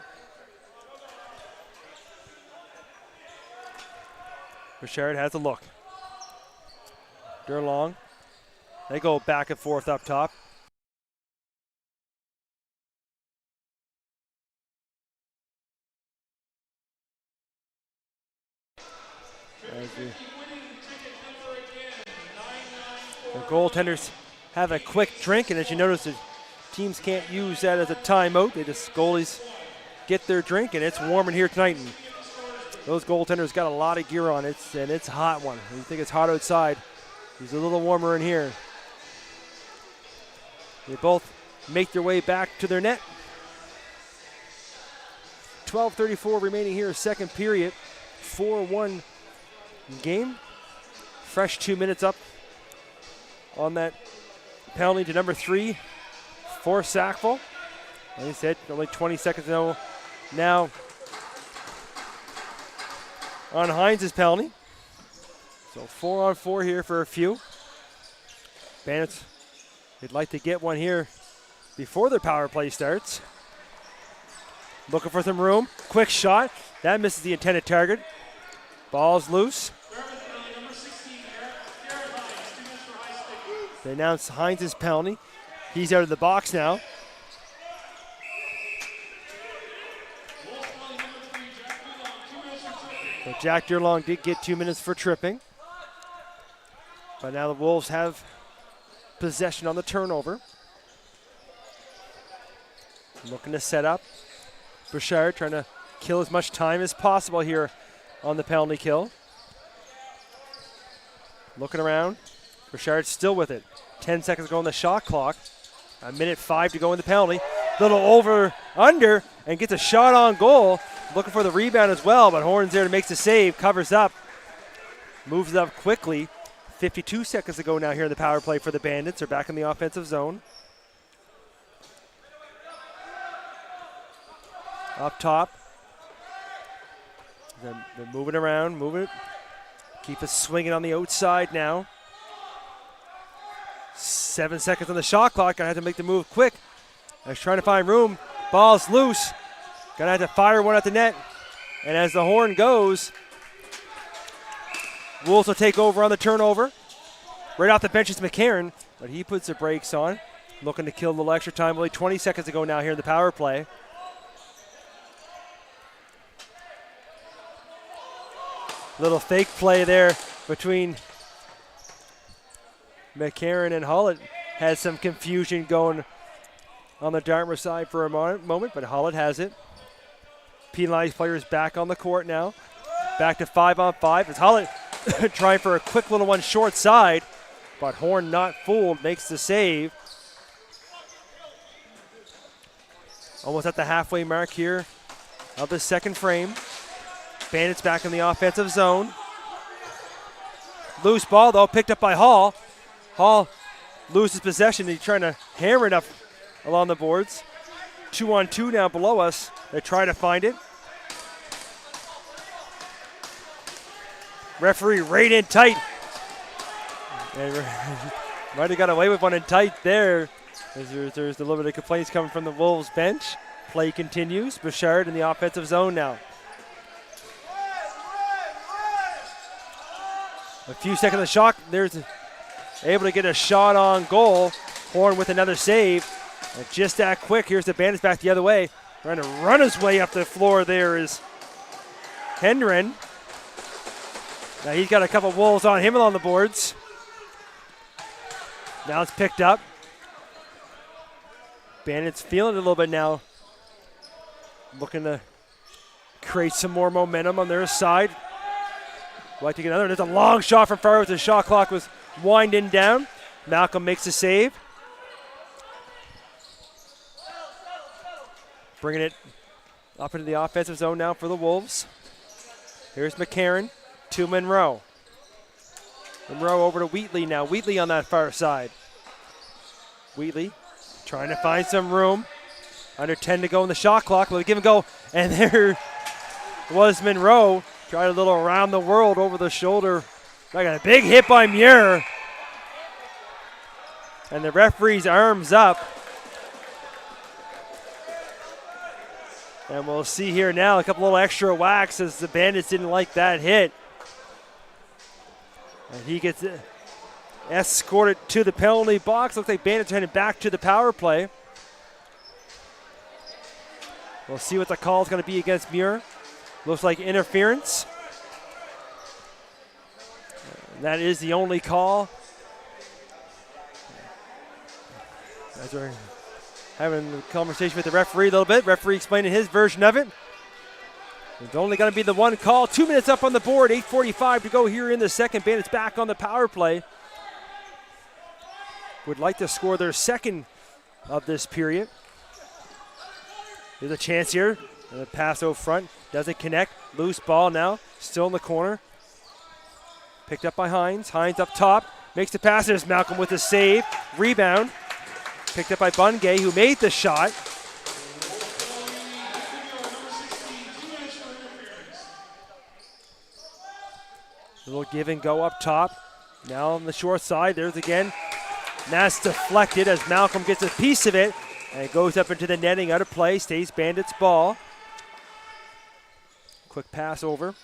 Bouchard has a look. Durlong. They go back and forth up top. The goaltenders have a quick drink, and as you notice, the teams can't use that as a timeout. They just goalies get their drink, and it's warm in here tonight. And those goaltenders got a lot of gear on it, and it's a hot one. You think it's hot outside. It's a little warmer in here. They both make their way back to their net. 12:34 remaining here, second period. 4-1 game. Fresh 2 minutes up on that penalty to number 3 for Sackville. Like I said, only 20 seconds now on Hines' penalty. So 4-on-4 here for a few. Bandits, they'd like to get one here before their power play starts. Looking for some room. Quick shot. That misses the intended target. Ball's loose. They announce Hines' penalty. He's out of the box now. So Jack Durlong did get 2 minutes for tripping. But now the Wolves have possession on the turnover. Looking to set up. Bouchard trying to kill as much time as possible here on the penalty kill. Looking around. Bouchard still with it. 10 seconds to go on the shot clock. 1:05 to go in the penalty. Little over, under, and gets a shot on goal. Looking for the rebound as well, but Horns there to makes the save, covers up. Moves it up quickly. 52 seconds to go now here in the power play for the Bandits. They're back in the offensive zone. Up top. They're moving around, moving it. Keep it swinging on the outside now. 7 seconds on the shot clock. Gonna have to make the move quick. They're trying to find room. Ball's loose. Gonna have to fire one at the net. And as the horn goes, Wolves will take over on the turnover. Right off the bench is McCarron, but he puts the brakes on. Looking to kill a little extra time. Only 20 seconds to go now here in the power play. Little fake play there between McCarron and Hollett. Had some confusion going on the Dartmouth side for a moment, but Hollett has it. Penalized players back on the court now. Back to 5-on-5 as Hollett trying for a quick little one short side, but Horn not fooled, makes the save. Almost at the halfway mark here of the second frame. Bandits back in the offensive zone. Loose ball though, picked up by Hall. Hall loses possession. He's trying to hammer it up along the boards. 2-on-2 now below us. They try to find it. Referee right in tight. And might have got away with one in tight there. There's a little bit of complaints coming from the Wolves bench. Play continues. Bouchard in the offensive zone now. A few seconds of the shot. There's able to get a shot on goal. Horn with another save. And just that quick. Here's the Bandits back the other way. Trying to run his way up the floor there is Hendren. Now he's got a couple Wolves on him along the boards. Now it's picked up. Bandits feeling it a little bit now. Looking to create some more momentum on their side. Like to get another. There's a long shot from far as the shot clock was winding down. Malcolm makes a save. Bringing it up into the offensive zone now for the Wolves. Here's McCarron to Monroe. Monroe over to Wheatley now. Wheatley on that far side. Wheatley trying to find some room. Under 10 to go in the shot clock. We'll give and go. And there was Monroe. Tried a little around the world over the shoulder. I got a big hit by Muir. And the referee's arms up. And we'll see here now a couple little extra whacks as the Bandits didn't like that hit. And he gets escorted to the penalty box. Looks like Bandits are heading back to the power play. We'll see what the call is going to be against Muir. Looks like interference. And that is the only call. As we're having a conversation with the referee a little bit. Referee explaining his version of it. There's only going to be the one call. 2 minutes up on the board. 8:45 to go here in the second. Bandits back on the power play. Would like to score their second of this period. There's a chance here. And the pass over front. Doesn't connect. Loose ball now. Still in the corner. Picked up by Hines. Hines up top. Makes the pass. There's Malcolm with a save. Rebound. Picked up by Bungay, who made the shot. A little give and go up top. Now on the short side. There's again. And that's deflected as Malcolm gets a piece of it. And it goes up into the netting, out of play, stays Bandits ball. Quick pass over.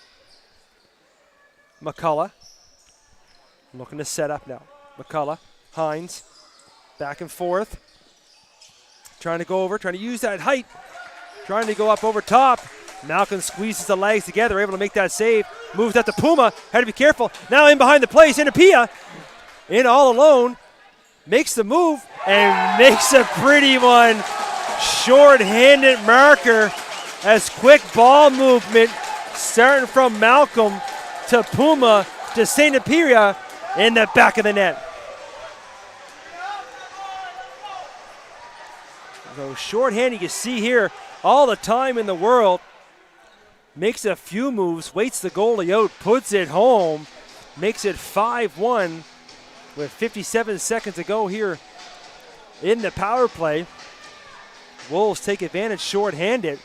McCullough. Looking to set up now. McCullough, Hines, back and forth. Trying to go over, trying to use that height. Trying to go up over top. Malcolm squeezes the legs together, able to make that save. Moves out to Puma, had to be careful. Now in behind the place, Inapia, in all alone. Makes the move and makes a pretty one. Short-handed marker as quick ball movement starting from Malcolm to Puma to St. Apiria in the back of the net. So short-handed, you can see here all the time in the world. Makes a few moves, waits the goalie out, puts it home, makes it 5-1 with 57 seconds to go here in the power play. Wolves take advantage short-handed.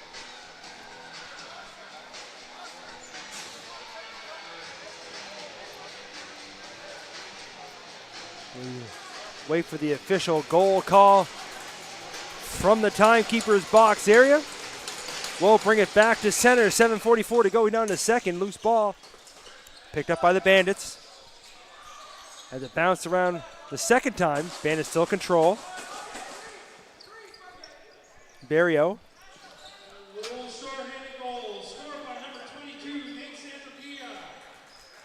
Wait for the official goal call from the timekeeper's box area. We'll bring it back to center. 7:44 to go down to second. Loose ball picked up by the Bandits. As it bounced around the second time, Bandits still control. Barrio. Short-handed goal scored by number 22, Nick Santapia.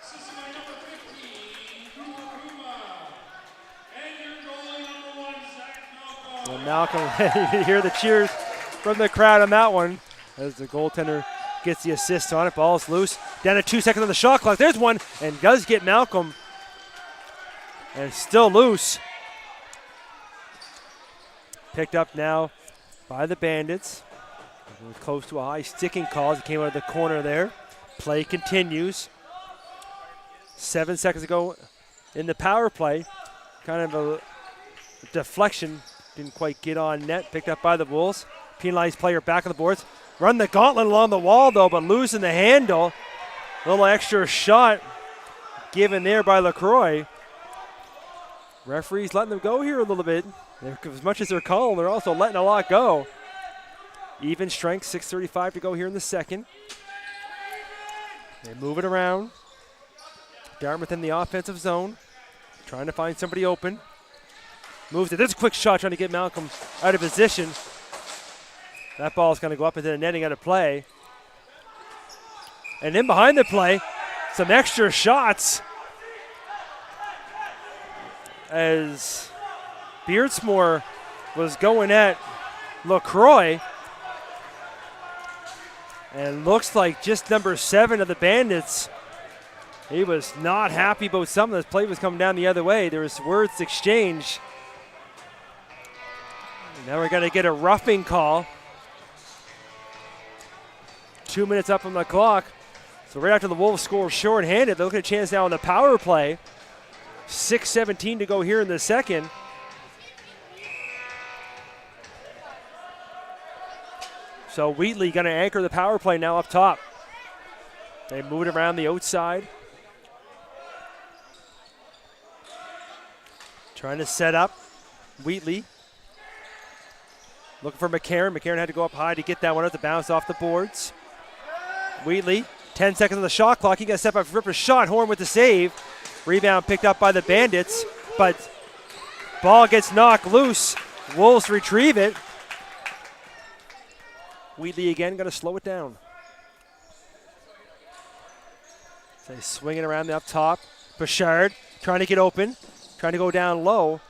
Assisted by number 15, Kuma. And your goalie number 1, Zach Malcolm. Malcolm, you can hear the cheers from the crowd on that one as the goaltender gets the assist on it. Ball's loose. Down to 2 seconds on the shot clock. There's one, and does get Malcolm. And still loose. Picked up now by the Bandits. Close to a high sticking call as it came out of the corner there. Play continues. 7 seconds ago in the power play. Kind of a deflection. Didn't quite get on net. Picked up by the Wolves. Penalized player back on the boards. Run the gauntlet along the wall though, but losing the handle. A little extra shot given there by LaCroix. Referees letting them go here a little bit. As much as they're calling, they're also letting a lot go. Even strength, 6:35 to go here in the second. They move it around. Dartmouth in the offensive zone. Trying to find somebody open. Moves it. There's a quick shot trying to get Malcolm out of position. That ball's going to go up into the netting out of play. And in behind the play, some extra shots as Beardsmore was going at LaCroix. And looks like just number 7 of the Bandits. He was not happy about something. This play was coming down the other way. There was words exchanged. Now we're going to get a roughing call. 2 minutes up on the clock. So right after the Wolves score shorthanded, they're looking at a chance now on the power play. 6:17 to go here in the second. So Wheatley going to anchor the power play now up top. They move it around the outside. Trying to set up Wheatley. Looking for McCarron. McCarron had to go up high to get that one up to bounce off the boards. Wheatley, 10 seconds on the shot clock. He got to step up, rip a shot. Horn with the save. Rebound picked up by the Bandits, but ball gets knocked loose. Wolves retrieve it. Wheatley again going to slow it down. So they swing it around the up top. Bouchard trying to get open, trying to go down low.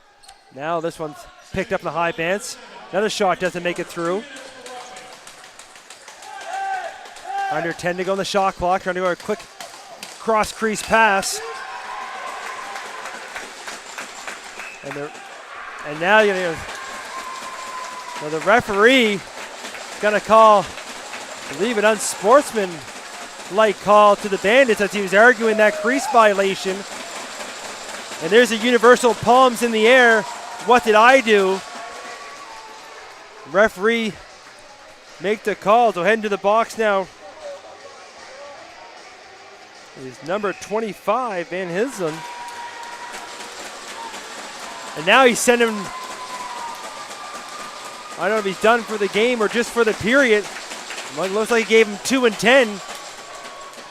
Now this one's picked up in the high bands. Another shot doesn't make it through. Under 10 to go on the shot clock. Trying to go a quick cross crease pass. And now the referee is going to call, I believe, an unsportsmanlike call to the Bandits as he was arguing that crease violation. And there's a universal palms in the air. What did I do? Referee make the call. So heading to the box now is number 25, Van Hislen. And now he's sending him, I don't know if he's done for the game or just for the period. Looks like he gave him 2 and 10.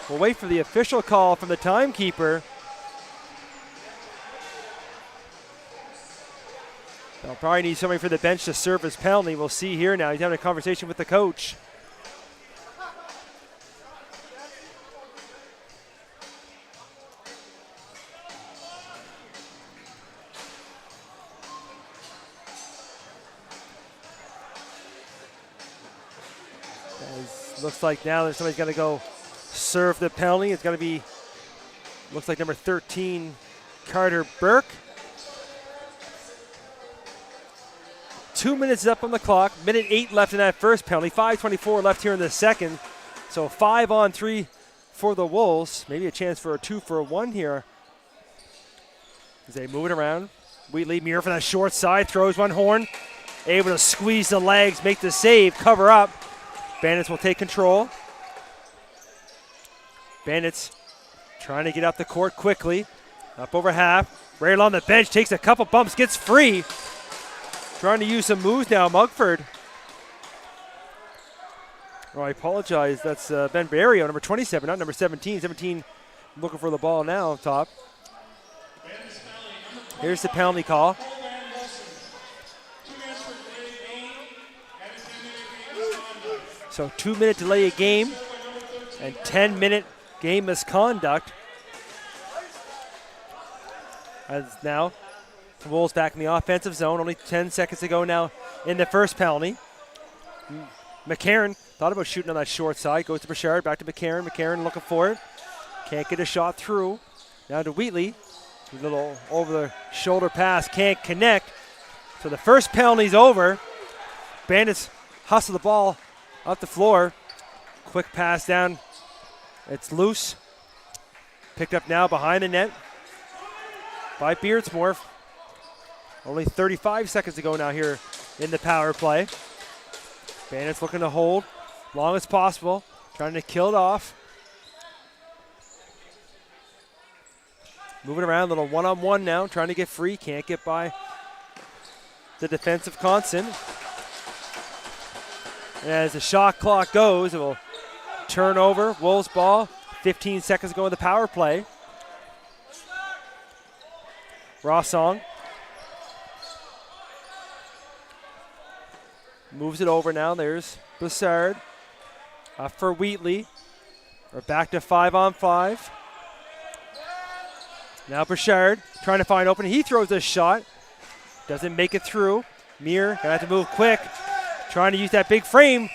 We'll wait for the official call from the timekeeper. They'll probably need somebody for the bench to serve his penalty. We'll see here now. He's having a conversation with the coach. Looks like now there's somebody's got to go serve the penalty. It's going to be, looks like number 13, Carter Burke. 2 minutes up on the clock. Minute 8 left in that first penalty. 5:24 left here in the second. So 5-on-3 for the Wolves. Maybe a chance for a 2-for-1 here. As they move it around. Wheatley, Muir from that short side. Throws one. Horn. Able to squeeze the legs, make the save, cover up. Bandits will take control. Bandits trying to get up the court quickly. Up over half. Rail on the bench, takes a couple bumps, gets free. Trying to use some moves now, Mugford. Oh, I apologize. That's Ben Barrio, number 27, not number 17. 17 looking for the ball now up top. Here's the penalty call. So 2-minute delay of game and 10-minute game misconduct. As now the Wolves back in the offensive zone. Only 10 seconds to go now in the first penalty. McCarron thought about shooting on that short side. Goes to Bouchard, back to McCarron. McCarron looking for it. Can't get a shot through. Now to Wheatley. A little over-the-shoulder pass. Can't connect. So the first penalty's over. Bandits hustle the ball up the floor. Quick pass down. It's loose. Picked up now behind the net by Beardsmore. Only 35 seconds to go now here in the power play. Bandits looking to hold long as possible. Trying to kill it off. Moving around, a little one-on-one now. Trying to get free. Can't get by the defensive constant. And as the shot clock goes, it will turn over. Wolves ball. 15 seconds to go in the power play. Rossong moves it over now. There's Bouchard. Up for Wheatley. We're back to 5-on-5. Now Bouchard trying to find open. He throws a shot. Doesn't make it through. Muir gonna have to move quick. trying to use that big frame.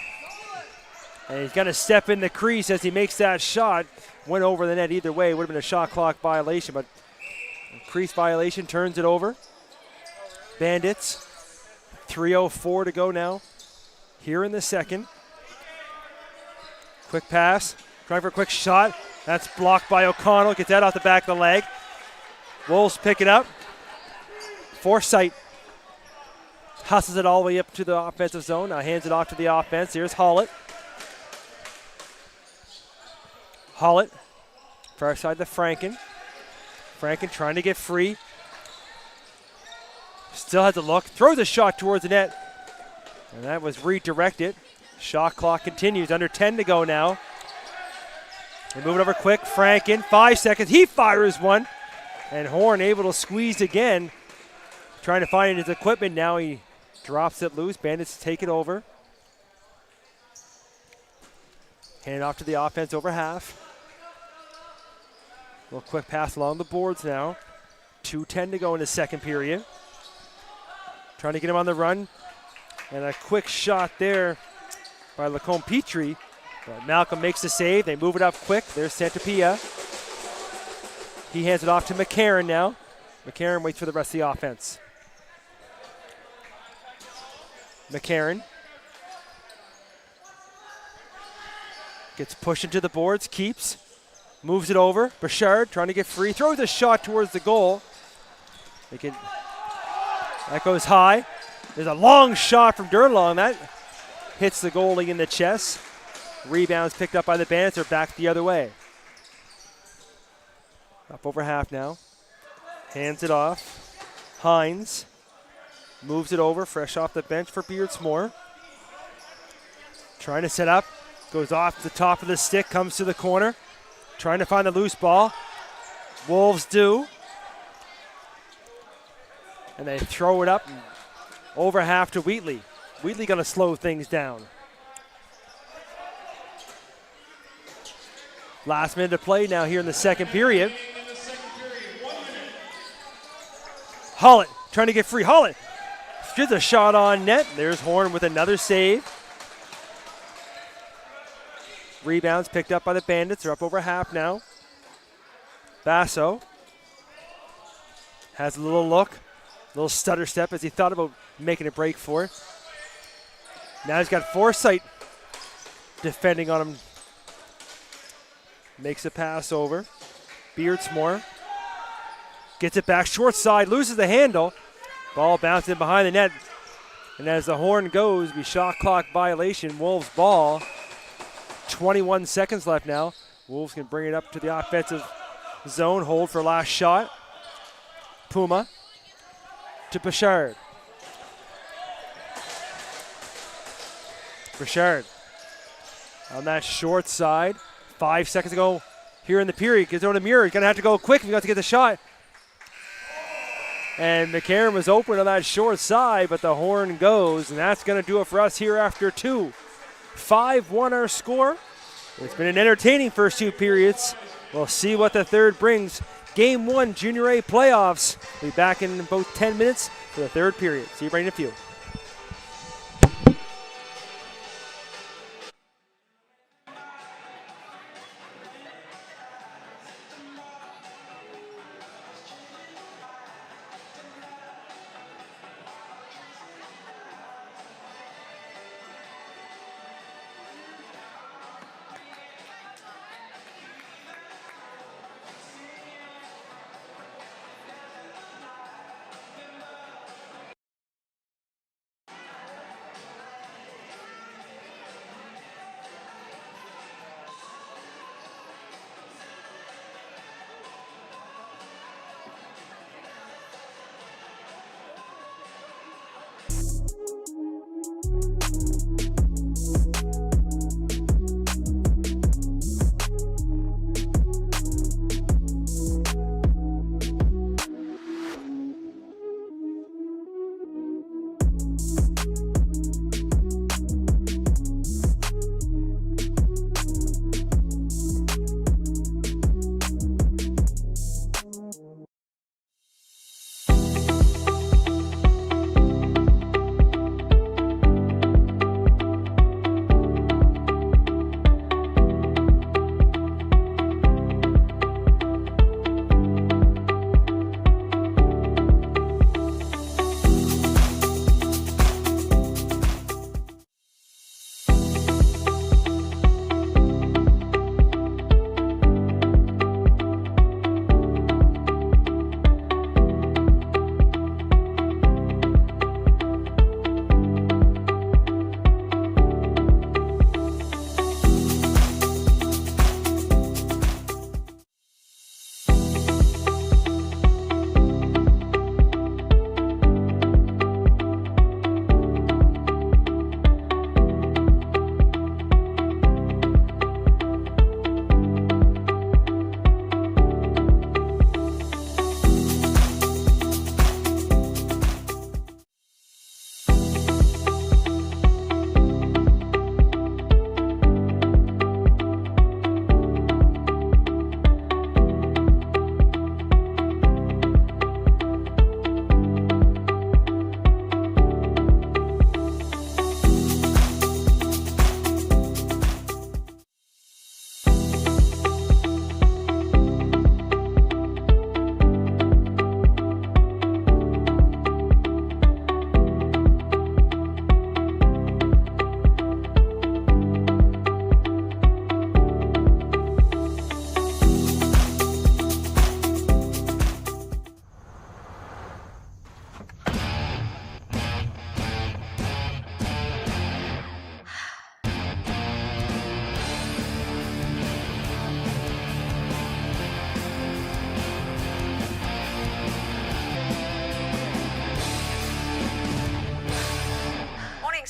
And he's going to step in the crease as he makes that shot. Went over the net either way. Would have been a shot clock violation, but crease violation turns it over. Bandits, 3:04 to go now here in the second. Quick pass, trying for a quick shot. That's blocked by O'Connell. Gets that off the back of the leg. Wolves pick it up. Forsythe hustles it all the way up to the offensive zone. Now hands it off to the offense. Here's Hollett. Hollett, far side to Franken. Franken trying to get free. Still has a look. Throws a shot towards the net. And that was redirected. Shot clock continues. Under 10 to go now. They move it over quick. Franken, 5 seconds. He fires one. And Horn able to squeeze again. Trying to find his equipment now. He drops it loose. Bandits take it over. Hand it off to the offense over half. Little quick pass along the boards now. 2:10 to go in the second period. Trying to get him on the run. And a quick shot there by Lacombe Petrie. But Malcolm makes the save. They move it up quick. There's Santapia. He hands it off to McCarron now. McCarron waits for the rest of the offense. McCarron gets pushed into the boards, keeps, moves it over. Bouchard trying to get free, throws a shot towards the goal. That goes high. There's a long shot from Durnlong. That hits the goalie in the chest. Rebounds picked up by the Bandits. They're back the other way. Up over half now. Hands it off. Hines moves it over, fresh off the bench for Beardsmore. Trying to set up. Goes off the top of the stick, comes to the corner. Trying to find the loose ball. Wolves do. And they throw it up over half to Wheatley. Wheatley going to slow things down. Last minute to play now here in the second period. Hollett trying to get free. Hollett gets a shot on net. There's Horn with another save. Rebounds picked up by the Bandits. They're up over half now. Basso has a little look, a little stutter step as he thought about making a break for it. Now he's got Forsythe defending on him. Makes a pass over. Beardsmore gets it back short side, loses the handle. Ball bouncing behind the net. And as the horn goes, be shot clock violation. Wolves ball. 21 seconds left now. Wolves can bring it up to the offensive zone. Hold for last shot. Puma to Bouchard. Bouchard on that short side. 5 seconds ago here in the period. Gets over the mirror. He's going to have to go quick if he wants to get the shot. And McCarron was open on that short side, but the horn goes, and that's going to do it for us here after two. 5-1 our score. It's been an entertaining first two periods. We'll see what the third brings. Game 1 Junior A playoffs. We'll be back in about 10 minutes for the third period. See you right in a few.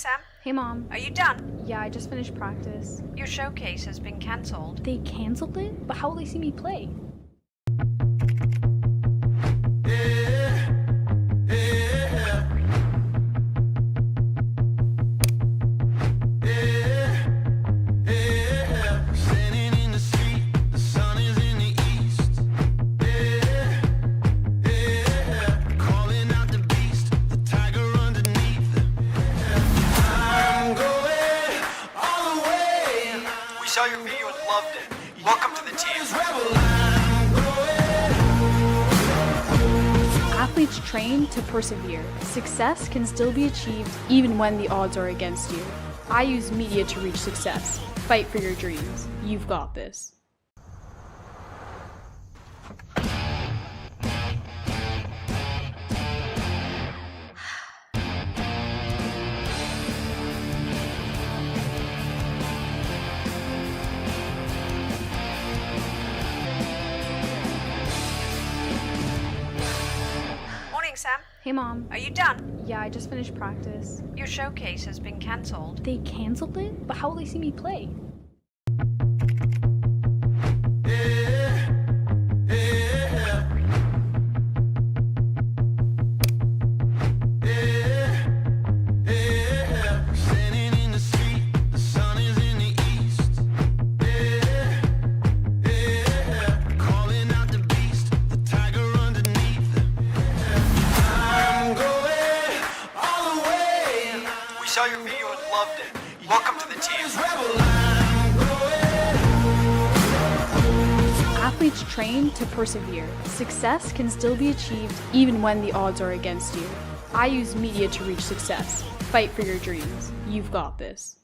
Sam. Hey, Mom. Are you done? Yeah, I just finished practice. Your showcase has been cancelled. They canceled it? But how will they see me play? We saw your video and loved it. Welcome to the team. Athletes train to persevere. Success can still be achieved even when the odds are against you. I use media to reach success. Fight for your dreams. You've got this. Morning, Sam. Hey, Mom. Are you done? Yeah, I just finished practice. Your showcase has been cancelled. They canceled it? But how will they see me play? We saw your video and loved it. Welcome to the team. Athletes train to persevere. Success can still be achieved even when the odds are against you. I use media to reach success. Fight for your dreams. You've got this.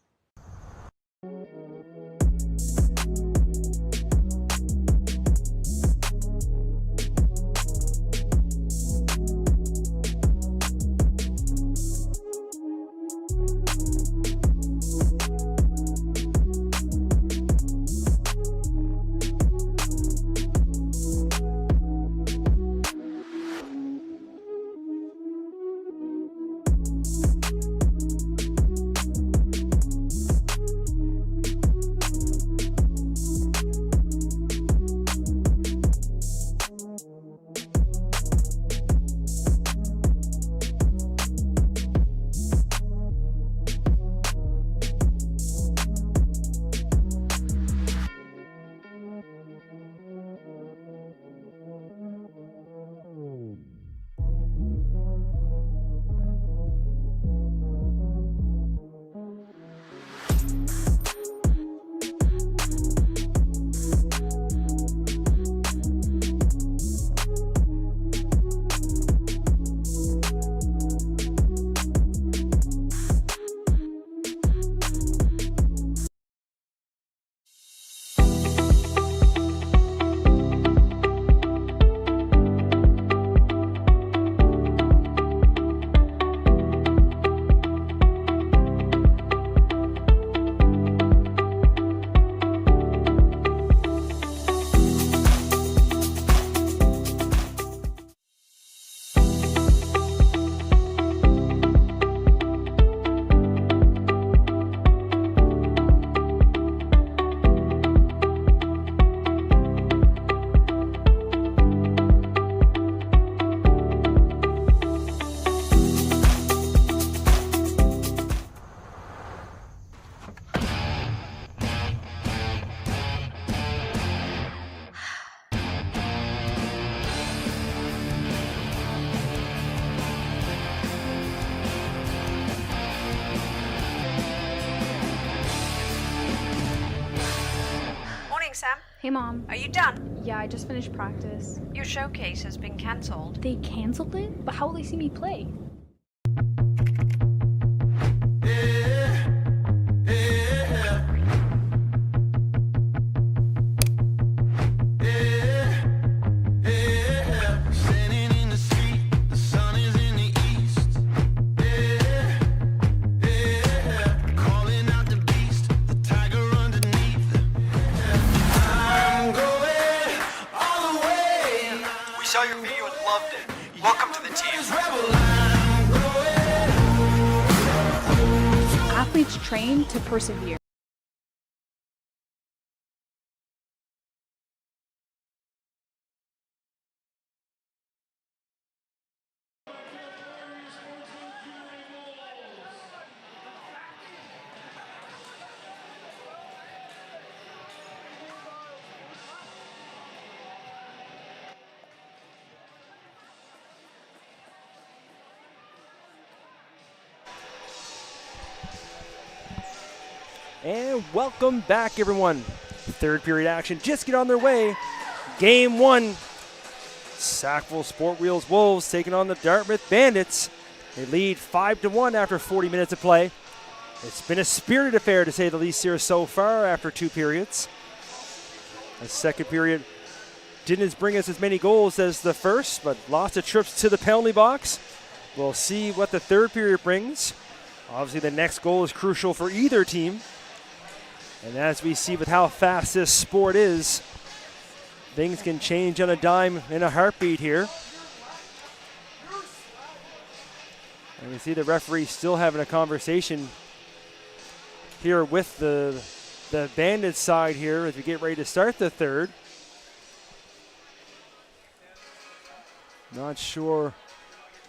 Sam. Hey, Mom. Are you done? Yeah, I just finished practice. Your showcase has been cancelled. They canceled it? But how will they see me play? We saw your video and loved it. Welcome to the team. athletes train to persevere. And welcome back, everyone. Third period action just get on their way. Game 1. Sackville Sport Wheels Wolves taking on the Dartmouth Bandits. They lead 5-1 after 40 minutes of play. It's been a spirited affair, to say the least, here so far after 2 periods. The second period didn't bring us as many goals as the first, but lots of trips to the penalty box. We'll see what the third period brings. Obviously, the next goal is crucial for either team. And as we see with how fast this sport is, things can change on a dime in a heartbeat here. And we see the referee still having a conversation here with the Bandits side here as we get ready to start the third. Not sure.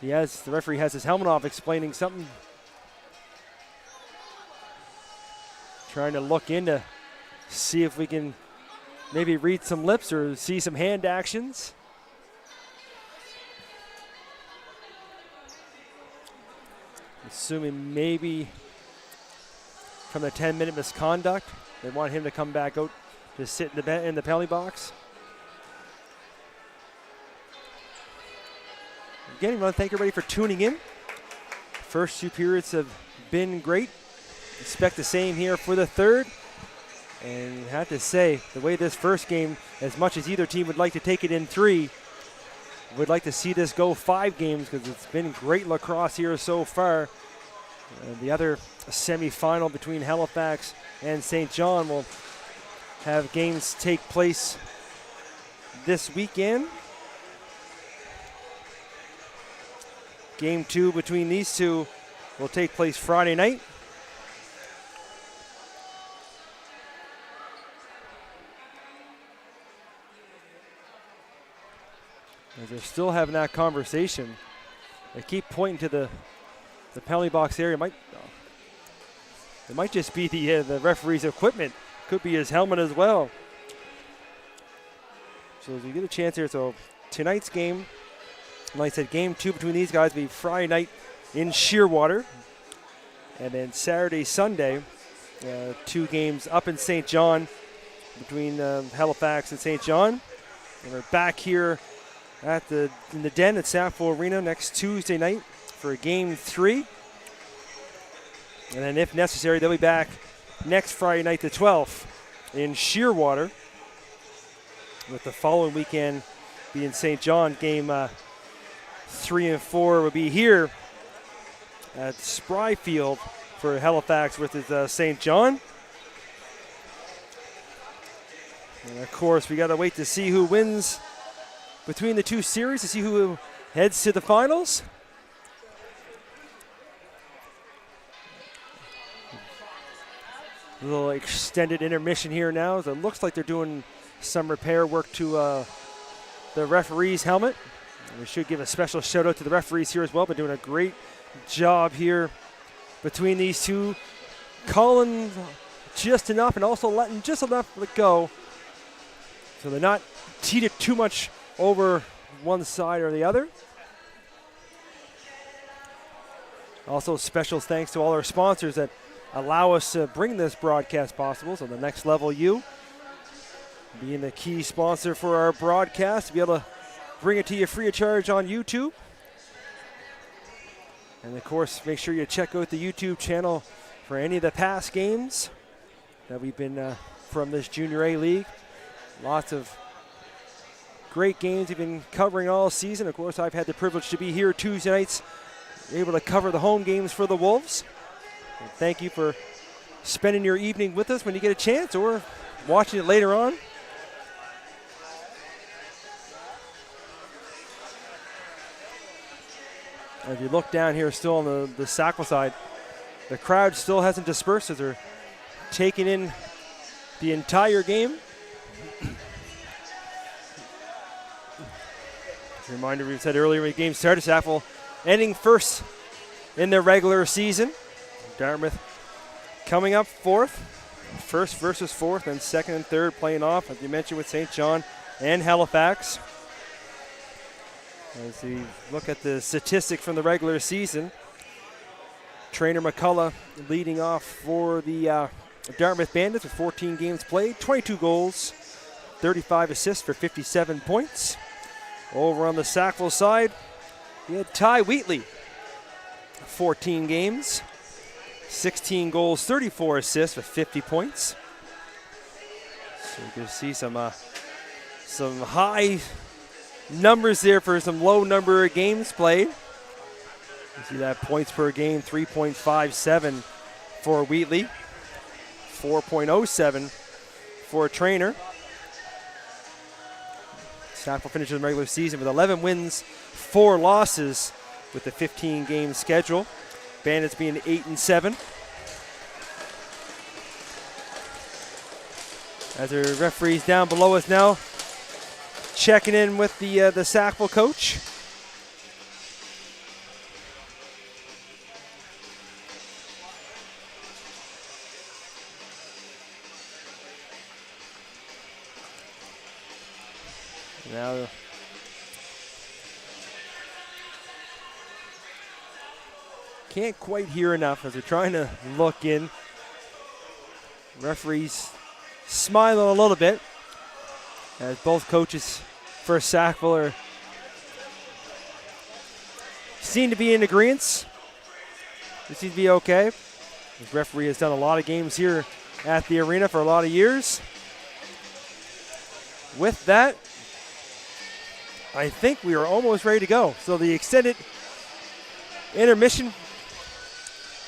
The referee has his helmet off explaining something. Trying to look in to see if we can maybe read some lips or see some hand actions. Assuming maybe from the 10-minute misconduct, they want him to come back out to sit in the penalty box. Again, we want to thank everybody for tuning in. First 2 periods have been great. Expect the same here for the third. And I have to say, the way this first game, as much as either team would like to take it in 3, would like to see this go 5 games because it's been great lacrosse here so far. The other semi-final between Halifax and St. John will have games take place this weekend. Game 2 between these two will take place Friday night. As they're still having that conversation, they keep pointing to the penalty box area. It might just be the referee's equipment. Could be his helmet as well. So as we get a chance here, so tonight's game, like I said, game 2 between these guys will be Friday night in Shearwater. And then Saturday, Sunday, 2 games up in St. John between Halifax and St. John. And we're back here in the Den at Sackville Arena next Tuesday night for game 3. And then if necessary, they'll be back next Friday night, the 12th, in Shearwater, with the following weekend being St. John. Game 3 and 4 will be here at Spry Field for Halifax with St. John. And of course, we got to wait to see who wins between the 2 series, to see who heads to the finals. A little extended intermission here now. It looks like they're doing some repair work to the referee's helmet. And we should give a special shout out to the referees here as well. Been doing a great job here between these two, calling just enough and also letting just enough let go, so they're not teeted too much over one side or the other. Also, special thanks to all our sponsors that allow us to bring this broadcast possible. So the Next Level U being the key sponsor for our broadcast, to be able to bring it to you free of charge on YouTube. And of course, make sure you check out the YouTube channel for any of the past games that we've been from this Junior A League. Lots of great games we've been covering all season. Of course, I've had the privilege to be here Tuesday nights, able to cover the home games for the Wolves. And thank you for spending your evening with us when you get a chance, or watching it later on. As you look down here still on the Sackville side, The crowd still hasn't dispersed as they're taking in the entire game. As a reminder, we said earlier when the game started, Sackville ending first in their regular season. Dartmouth coming up fourth. First versus fourth, and second and third playing off, as you mentioned, with St. John and Halifax. As we look at the statistics from the regular season, Trainer McCullough leading off for the Dartmouth Bandits with 14 games played, 22 goals, 35 assists for 57 points. Over on the Sackville side, we had Ty Wheatley, 14 games, 16 goals, 34 assists for 50 points. So you can see some high numbers there for some low number of games played. You see that points per game, 3.57 for Wheatley, 4.07 for Trainer. Sackville finishes the regular season with 11 wins, 4 losses with the 15-game schedule. Bandits being 8-7. As our referees down below us now, checking in with the Sackville coach. Now can't quite hear enough as they're trying to look in. Referees smiling a little bit as both coaches for Sackville seem to be in agreement. They seem to be okay. The referee has done a lot of games here at the arena for a lot of years. With that, I think we are almost ready to go. So the extended intermission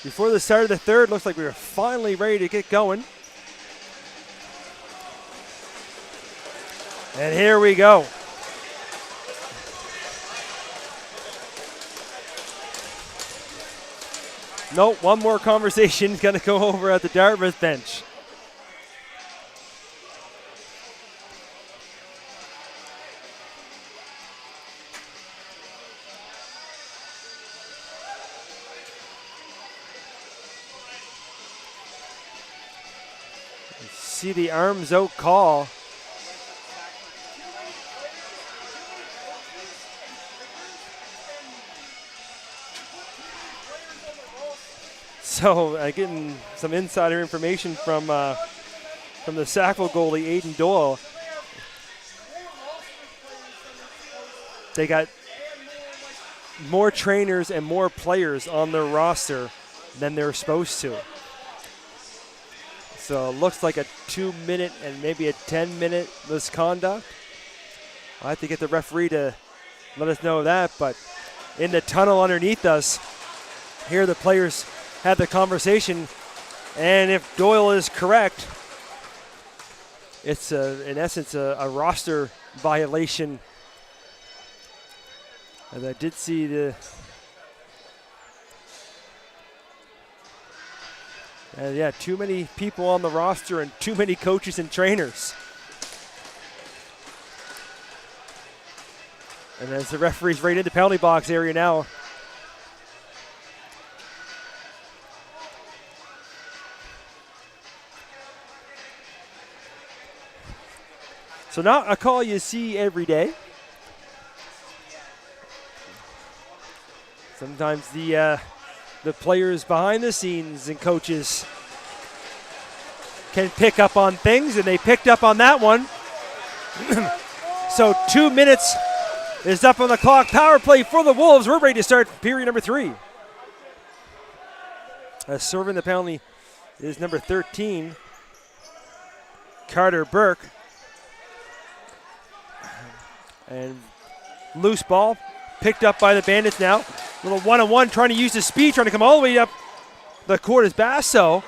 before the start of the third, looks like we are finally ready to get going. And here we go. Nope, one more conversation is going to go over at the Dartmouth bench. See the arms out call. So getting some insider information from the Sackville goalie, Aiden Doyle. They got more trainers and more players on their roster than they're supposed to. So it looks like a 2-minute and maybe a 10-minute misconduct. I'll have to get the referee to let us know that, but in the tunnel underneath us, here the players had the conversation, and if Doyle is correct, it's in essence a roster violation. And I did see the too many people on the roster and too many coaches and trainers. And as the referee's right in the penalty box area now. So not a call you see every day. Sometimes the players behind the scenes and coaches can pick up on things, and they picked up on that one. So 2 minutes is up on the clock. Power play for the Wolves. We're ready to start period number 3. Serving the penalty is number 13, Carter Burke. And loose ball picked up by the Bandits now. Little one-on-one, trying to use his speed, trying to come all the way up the court as Basso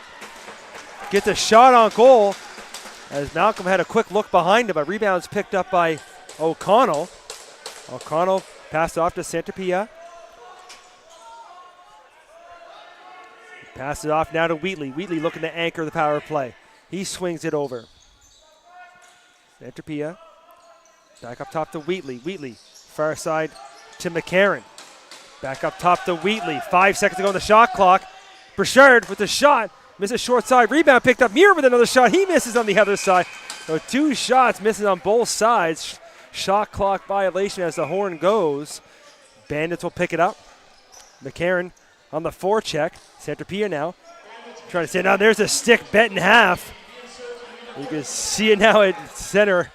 gets a shot on goal as Malcolm had a quick look behind him, but rebound's picked up by O'Connell. O'Connell passed off to Santapia. Pass it off now to Wheatley. Wheatley looking to anchor the power play. He swings it over. Entropia. Back up top to Wheatley. Wheatley, far side to McCarron. Back up top to Wheatley. 5 seconds to go on the shot clock. Burchard with the shot. Misses short side. Rebound picked up. Muir with another shot. He misses on the other side. So 2 shots misses on both sides. Shot clock violation as the horn goes. Bandits will pick it up. McCarron on the forecheck. Centropia now. Trying to say, now there's a stick bent in half. You can see it now at center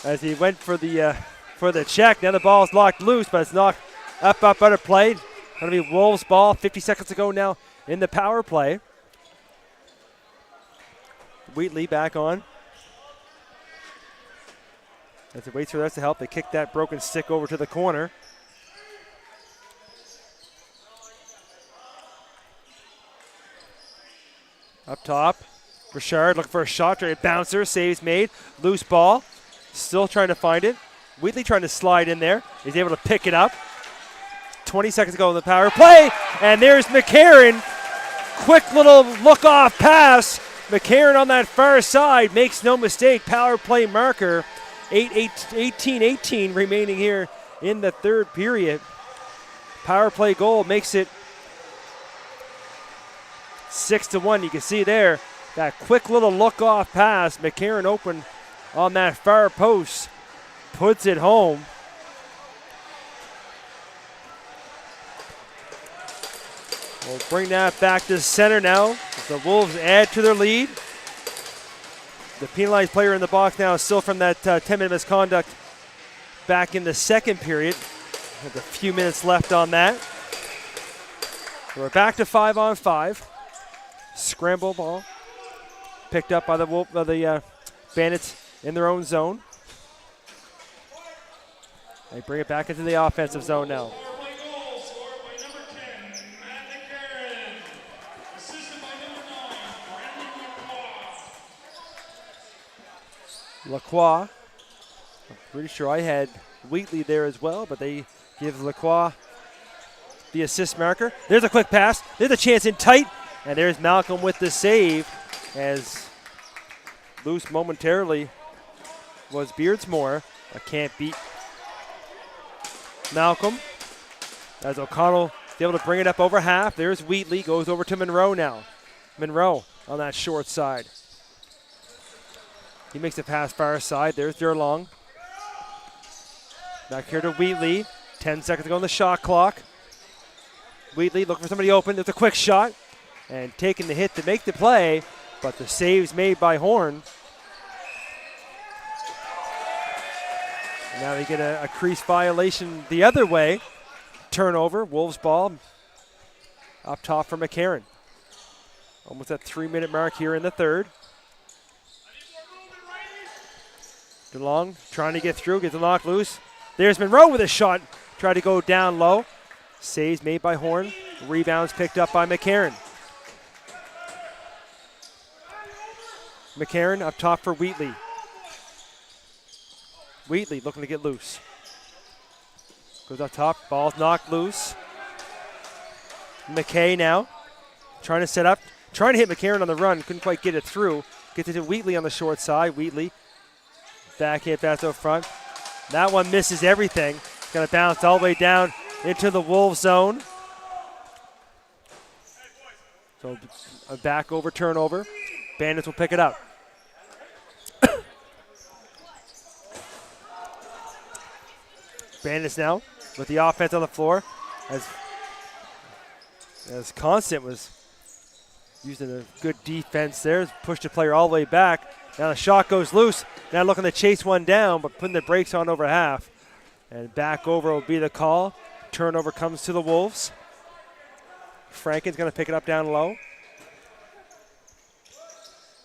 as he went for the check. Now the ball's locked loose, but it's knocked up, out of play. Going to be Wolves' ball. 50 seconds to go now in the power play. Wheatley back on. As he waits for the rest to help, they kick that broken stick over to the corner. Up top, Burchard looking for a shot. Bouncer, saves made. Loose ball. Still trying to find it. Wheatley trying to slide in there. He's able to pick it up. 20 seconds to go in the power play. And there's McCarron. Quick little look-off pass. McCarron on that far side makes no mistake. Power play marker. 18-18 remaining here in the third period. Power play goal makes it 6-1. You can see there that quick little look-off pass. McCarron open on that far post. Puts it home. We'll bring that back to center now. The Wolves add to their lead. The penalized player in the box now is still from that 10-minute misconduct back in the second period. With a few minutes left on that. We're back to 5-on-5. Scramble ball picked up by the Bandits in their own zone. They bring it back into the offensive zone now. Lacroix. I'm pretty sure I had Wheatley there as well, but they give Lacroix the assist marker. There's a quick pass. There's a chance in tight. And there's Malcolm with the save as loose momentarily was Beardsmore. I can't beat Malcolm. As O'Connell is able to bring it up over half. There's Wheatley, goes over to Monroe now. Monroe on that short side. He makes a pass far side. There's Durlong. Back here to Wheatley. 10 seconds to go on the shot clock. Wheatley looking for somebody open. There's a quick shot. And taking the hit to make the play, but the save's made by Horn. Now they get a crease violation the other way. Turnover, Wolves ball up top for McCarron. Almost at 3-minute mark here in the third. DeLong trying to get through, gets it knocked loose. There's Monroe with a shot, tried to go down low. Saves made by Horn, rebounds picked up by McCarron. McCarron up top for Wheatley. Wheatley looking to get loose. Goes up top, ball's knocked loose. McKay now trying to set up, trying to hit McCarron on the run, couldn't quite get it through. Gets it to Wheatley on the short side. Wheatley, backhand pass up front. That one misses everything. Gonna bounce all the way down into the Wolves zone. So a back over turnover. Bandits will pick it up. Bandits now with the offense on the floor as Constant was using a good defense there. Pushed the player all the way back. Now the shot goes loose. Now looking to chase one down, but putting the brakes on over half. And back over will be the call. Turnover comes to the Wolves. Franken's going to pick it up down low.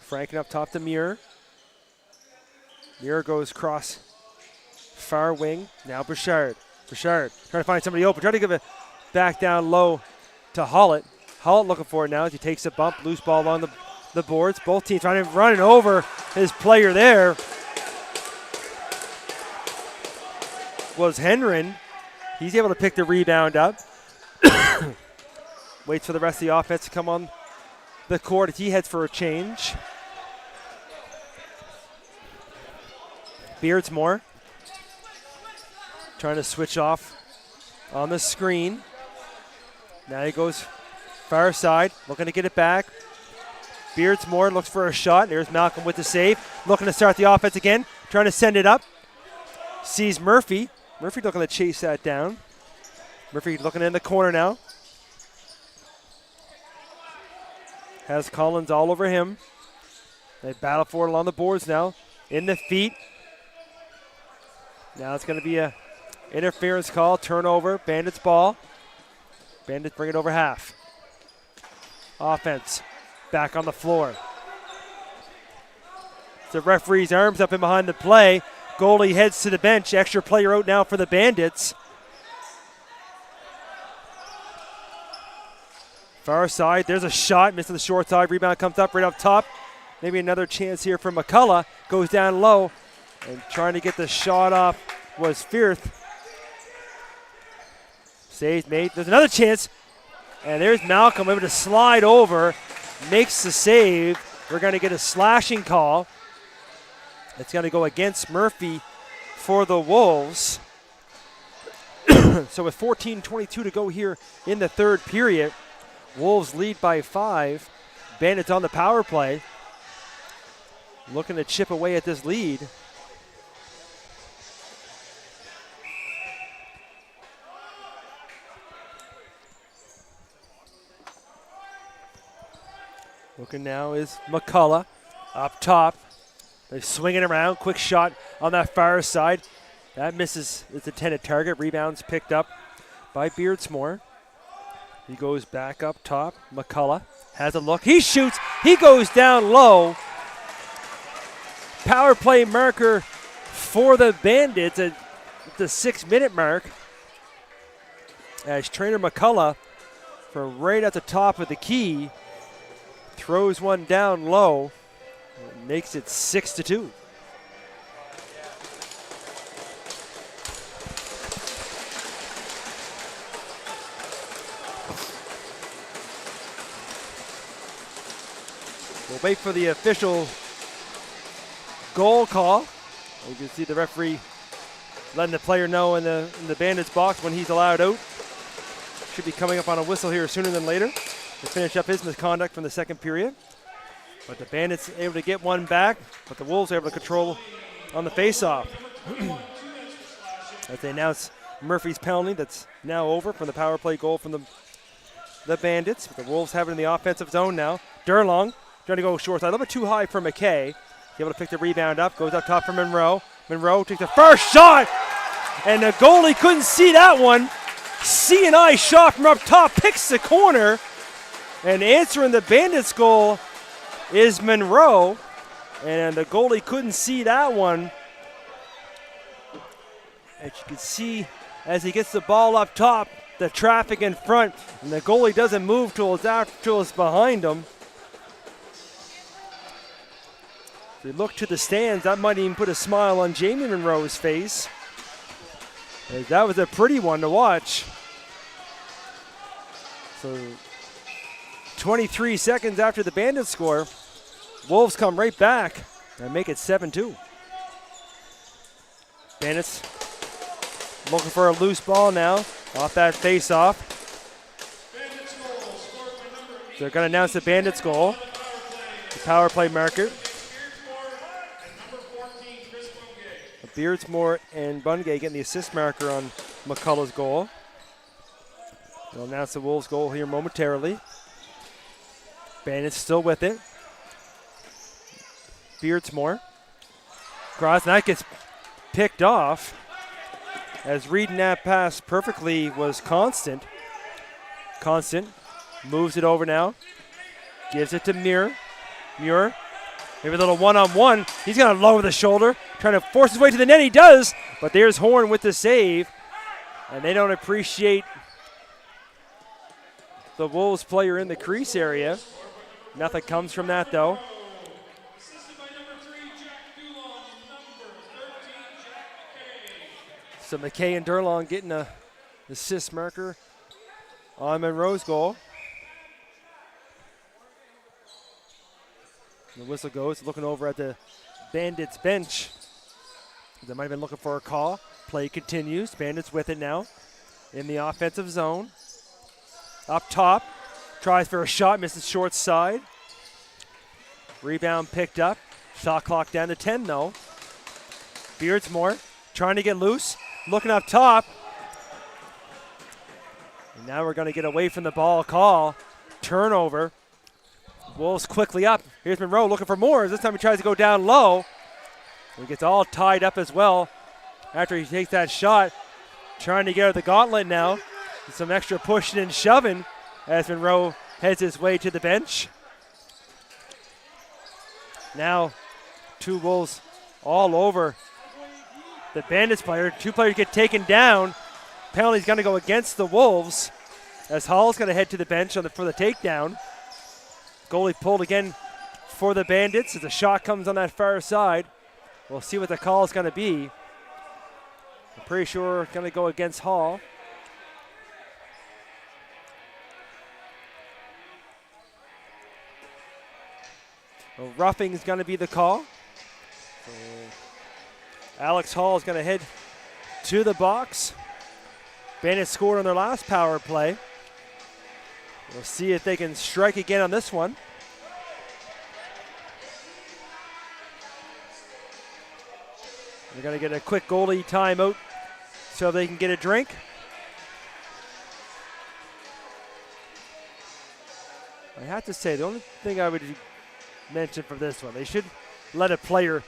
Franken up top to Muir. Muir goes cross far wing. Now Burchard. Burchard trying to find somebody open. Trying to give it back down low to Hollett. Hollett looking for it now as he takes a bump. Loose ball along the boards. Both teams trying to run over his player there. Was Henrin. He's able to pick the rebound up. waits for the rest of the offense to come on the court as he heads for a change. Beardsmore trying to switch off on the screen. Now he goes far side, looking to get it back. Beardsmore looks for a shot. There's Malcolm with the save. Looking to start the offense again, trying to send it up. Sees Murphy. Murphy looking to chase that down. Murphy looking in the corner now. Has Collins all over him. They battle for it along the boards now. In the feet. Now it's going to be a interference call, turnover, Bandits ball. Bandits bring it over half. Offense back on the floor. The referee's arms up and behind the play. Goalie heads to the bench. Extra player out now for the Bandits. Far side, there's a shot, missed on the short side. Rebound comes up right up top. Maybe another chance here for McCullough. Goes down low, and trying to get the shot off was Firth. Save made. There's another chance, and there's Malcolm able to slide over, makes the save. We're going to get a slashing call. It's going to go against Murphy for the Wolves. So with 14:22 to go here in the third period, Wolves lead by 5. Bandits on the power play, looking to chip away at this lead. Looking now is McCullough up top. They swing it around. Quick shot on that far side. That misses its intended target. Rebounds picked up by Beardsmore. He goes back up top. McCullough has a look. He shoots. He goes down low. Power play marker for the Bandits at the 6-minute mark. As trainer McCullough, from right at the top of the key, throws one down low. And makes it 6-2. We'll wait for the official goal call. You can see the referee letting the player know in the Bandits box when he's allowed out. Should be coming up on a whistle here sooner than later to finish up his misconduct from the second period. But the Bandits able to get one back, but the Wolves are able to control on the faceoff. As they announce Murphy's penalty that's now over from the power play goal from the Bandits. But the Wolves have it in the offensive zone now. Durlong trying to go short side, a little bit too high for McKay. He's able to pick the rebound up, goes up top for Monroe. Monroe takes the first shot, and the goalie couldn't see that one. C&I shot from up top, picks the corner, and answering the Bandits goal is Monroe, and the goalie couldn't see that one. As you can see, as he gets the ball up top, the traffic in front, and the goalie doesn't move till it's behind him. If you look to the stands, that might even put a smile on Jamie Monroe's face. That was a pretty one to watch. So 23 seconds after the Bandits score, Wolves come right back and make it 7-2. Bandits looking for a loose ball now off that face-off. They're going to announce the Bandits goal. The power play marker. Beardsmore and Bungay getting the assist marker on McCullough's goal. We'll announce the Wolves goal here momentarily. Bandits still with it. Beardsmore. Cross, and that gets picked off. As reading that pass perfectly was Constant. Constant moves it over now. Gives it to Muir. Muir. Maybe a little one-on-one. He's going to lower the shoulder, trying to force his way to the net. He does, but there's Horn with the save. And they don't appreciate the Wolves player in the crease area. Nothing comes from that, though. So McKay and Durlong getting an assist marker on Monroe's goal. The whistle goes, looking over at the Bandits bench. They might have been looking for a call. Play continues. Bandits with it now in the offensive zone. Up top, tries for a shot, misses short side. Rebound picked up. Shot clock down to 10 though. Beardsmore trying to get loose, looking up top. And now we're going to get away from the ball call. Turnover. Wolves quickly up. Here's Monroe looking for more. This time he tries to go down low. He gets all tied up as well after he takes that shot. Trying to get out of the gauntlet now. Some extra pushing and shoving as Monroe heads his way to the bench. Now, two Wolves all over the Bandits player. Two players get taken down. Penalty's going to go against the Wolves as Hall's going to head to the bench for the takedown. Goalie pulled again for the Bandits as the shot comes on that far side. We'll see what the call is going to be. I'm pretty sure it's going to go against Hall. Well, roughing is going to be the call. So Alex Hall is going to head to the box. Bandits scored on their last power play. We'll see if they can strike again on this one. They're going to get a quick goalie timeout so they can get a drink. I have to say, the only thing I would mention for this one, they should let a player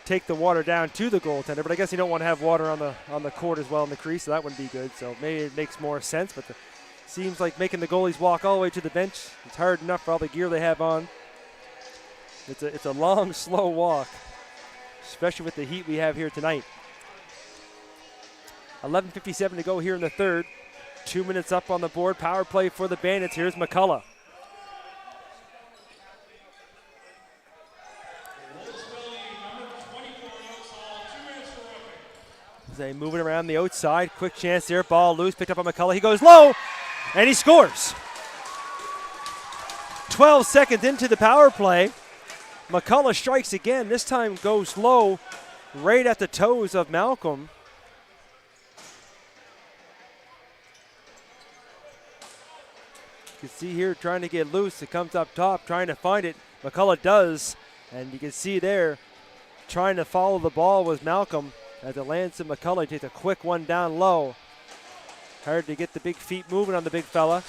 take the water down to the goaltender, but I guess you don't want to have water on the court as well in the crease, so that wouldn't be good. So maybe it makes more sense, but seems like making the goalies walk all the way to the bench. It's hard enough for all the gear they have on. It's a long, slow walk, especially with the heat we have here tonight. 11:57 to go here in the third. 2 minutes up on the board. Power play for the Bandits. Here's McCullough. They moving around the outside. Quick chance there. Ball loose. Picked up on McCullough. He goes low, and he scores. 12 seconds into the power play. McCullough strikes again. This time goes low, right at the toes of Malcolm. You can see here trying to get loose. It comes up top, trying to find it. McCullough does, and you can see there trying to follow the ball was Malcolm. As it lands to McCullough, takes a quick one down low. Hard to get the big feet moving on the big fella.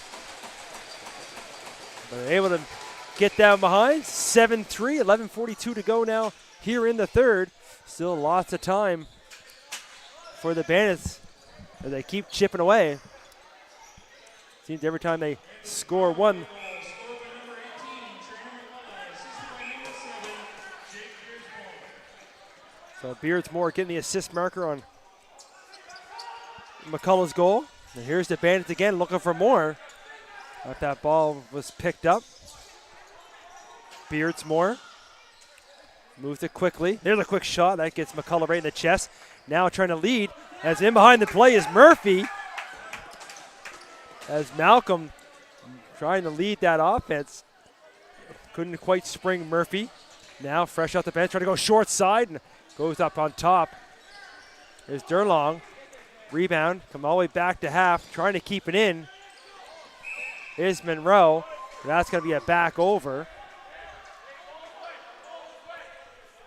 But they're able to get down behind. 7-3, 11:42 to go now here in the third. Still lots of time for the Bandits as they keep chipping away. Seems every time they score one, so Beardsmore getting the assist marker on McCullough's goal. And here's the Bandits again looking for more. But that ball was picked up. Beardsmore moves it quickly. There's a quick shot. That gets McCullough right in the chest. Now trying to lead. As in behind the play is Murphy. As Malcolm trying to lead that offense. Couldn't quite spring Murphy. Now fresh off the bench, trying to go short side. And goes up on top. There's Durlong. Rebound. Come all the way back to half. Trying to keep it in. Is Monroe. That's going to be a back over.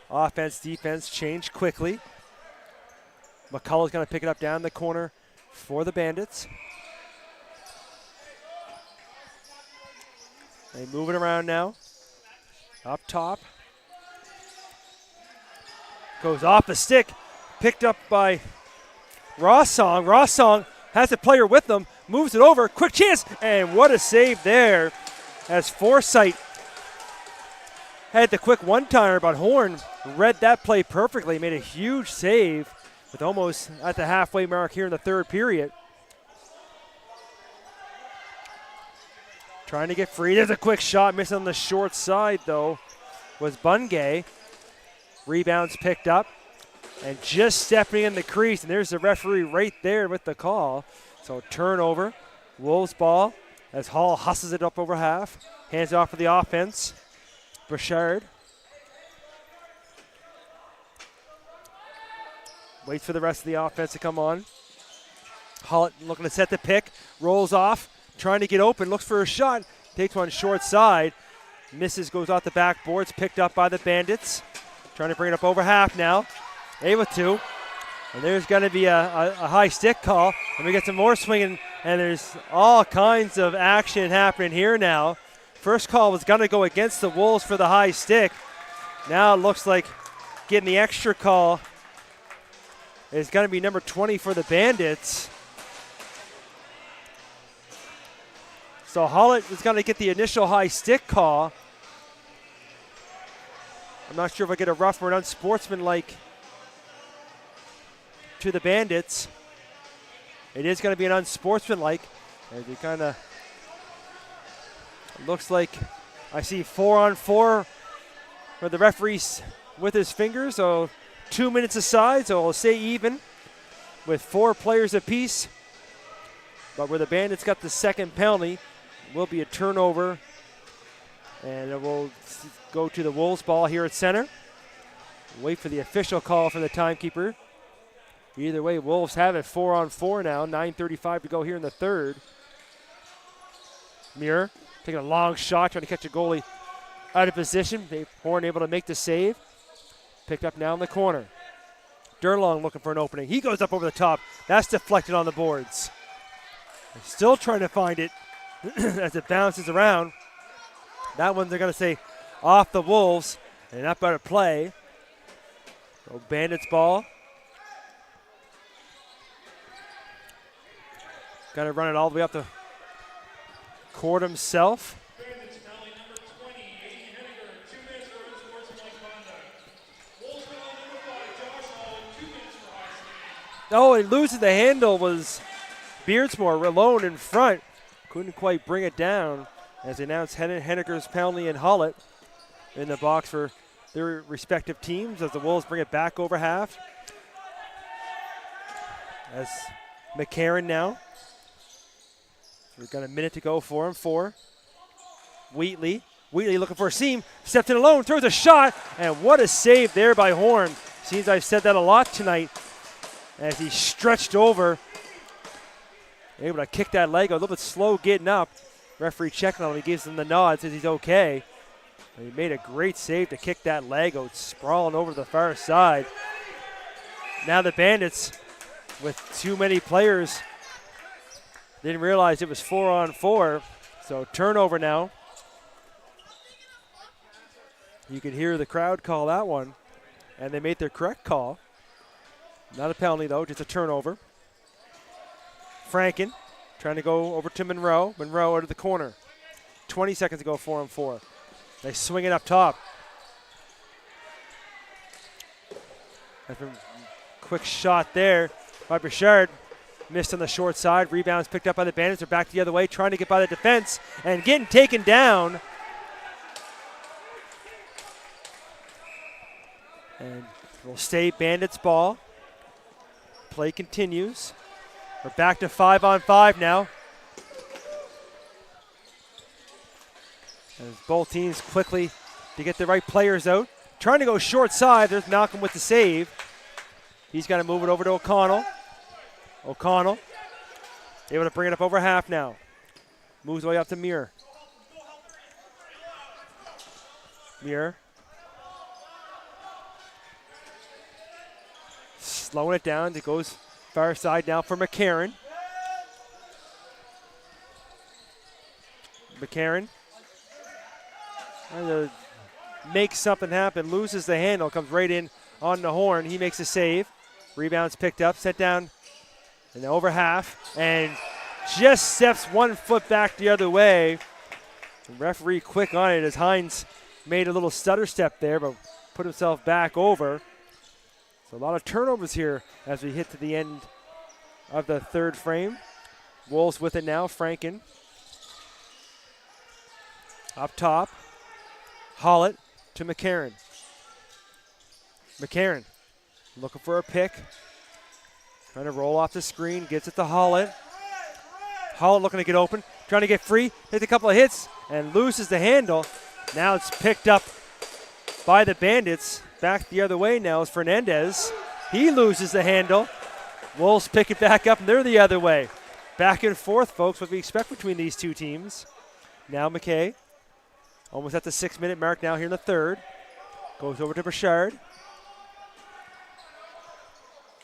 Offense, defense change quickly. McCullough's going to pick it up down the corner for the Bandits. They move it around now. Up top. Goes off the stick. Picked up by Rossong. Rossong has a player with them. Moves it over. Quick chance. And what a save there. As Forsythe had the quick one-timer, but Horn read that play perfectly. Made a huge save with almost at the halfway mark here in the third period. Trying to get free. There's a quick shot. Missing on the short side, though, was Bungay. Rebounds picked up. And just stepping in the crease. And there's the referee right there with the call. So turnover. Wolves ball as Hall hustles it up over half. Hands off for the offense. Bouchard. Waits for the rest of the offense to come on. Hollett looking to set the pick. Rolls off. Trying to get open. Looks for a shot. Takes one short side. Misses, goes off the backboards. Picked up by the Bandits. Trying to bring it up over half now. Able to. And there's going to be a high stick call. And we get some more swinging. And there's all kinds of action happening here now. First call was going to go against the Wolves for the high stick. Now it looks like getting the extra call is going to be number 20 for the Bandits. So Hollett is going to get the initial high stick call. I'm not sure if I get a rough or an unsportsmanlike to the Bandits. It is going to be an unsportsmanlike. As he kind of looks like I see 4-on-4 for the referees with his fingers. So 2 minutes aside, so we'll stay even with 4 players apiece. But where the Bandits got the second penalty, will be a turnover. And it will go to the Wolves ball here at center. Wait for the official call from the timekeeper. Either way, Wolves have it 4-on-4 now. 9:35 to go here in the third. Muir taking a long shot, trying to catch a goalie out of position. Horn able to make the save. Picked up now in the corner. Durlong looking for an opening. He goes up over the top. That's deflected on the boards. They're still trying to find it as it bounces around. That one they're going to say off the Wolves and up out of play. So Bandits ball. Got to run it all the way up the court himself. Bandits penalty number 20, Aiden Henniger, 2 minutes for unsportsmanlike conduct. Wolves penalty number 5, Josh Hall, 2 minutes for high skating. Oh, and losing the handle was Beardsmore alone in front. Couldn't quite bring it down as they announced Henniger's penalty and Hollett in the box for their respective teams as the Wolves bring it back over half. As McCarron now. We've got a minute to go for him. 4. Wheatley looking for a seam. Steps in alone, throws a shot, and what a save there by Horn. Seems I've said that a lot tonight as he stretched over. Able to kick that leg, a little bit slow getting up. Referee checking on him, he gives him the nod, says he's okay. And he made a great save to kick that leg out, sprawling over to the far side. Now the Bandits, with too many players, didn't realize it was 4-on-4, so turnover now. You could hear the crowd call that one, and they made their correct call. Not a penalty, though, just a turnover. Franken trying to go over to Monroe. Monroe out of the corner. 20 seconds to go, 4-on-4. They swing it up top. That's a quick shot there by Bouchard. Missed on the short side. Rebounds picked up by the Bandits. They're back the other way, trying to get by the defense and getting taken down. And will stay Bandits ball. Play continues. We're back to 5-on-5 now. As both teams quickly to get the right players out. Trying to go short side. There's Malcolm with the save. He's got to move it over to O'Connell. O'Connell able to bring it up over half now. Moves way up to Muir. Muir. Slowing it down. It goes far side now for McCarron. McCarron. Makes something happen. Loses the handle. Comes right in on the horn. He makes a save. Rebounds picked up. Set down. And over half, and just steps 1 foot back the other way. The referee quick on it as Hines made a little stutter step there, but put himself back over. So a lot of turnovers here as we hit to the end of the third frame. Wolves with it now, Franken. Up top, Hollett to McCarron. McCarron looking for a pick. Trying to roll off the screen, gets it to Hollett. Hollett looking to get open, trying to get free, hits a couple of hits, and loses the handle. Now it's picked up by the Bandits. Back the other way now is Fernandez. He loses the handle. Wolves pick it back up, and they're the other way. Back and forth, folks, what we expect between these two teams. Now McKay, almost at the 6-minute mark now here in the third. Goes over to Bouchard.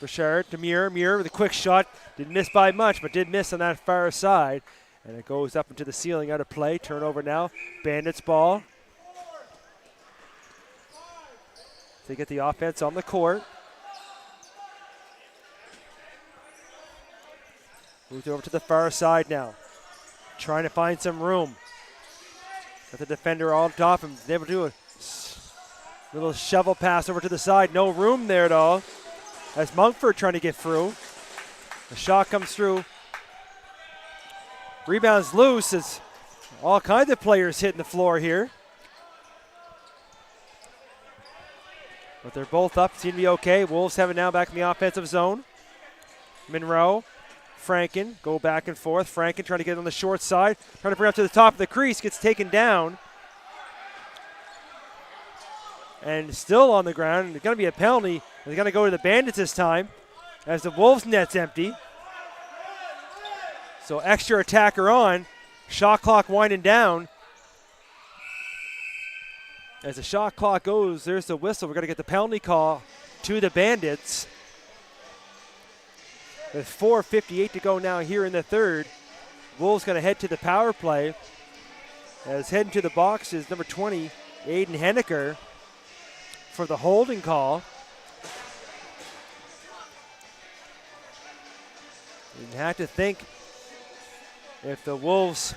Bouchard to Muir. Muir with a quick shot. Didn't miss by much, but did miss on that far side. And it goes up into the ceiling, out of play. Turnover now. Bandits ball. They get the offense on the court. Moves over to the far side now. Trying to find some room. Got the defender all top him. Able to do a little shovel pass over to the side. No room there at all. As Monkford trying to get through. The shot comes through. Rebounds loose as all kinds of players hitting the floor here. But they're both up, seem to be okay. Wolves have it now back in the offensive zone. Monroe, Franken, go back and forth. Franken trying to get on the short side. Trying to bring up to the top of the crease, gets taken down. And still on the ground. There's going to be a penalty. They're going to go to the Bandits this time as the Wolves' net's empty. So extra attacker on. Shot clock winding down. As the shot clock goes, there's the whistle. We're going to get the penalty call to the Bandits. With 4:58 to go now here in the third. Wolves going to head to the power play. As heading to the box is number 20, Aiden Henniker, for the holding call. You have to think if the Wolves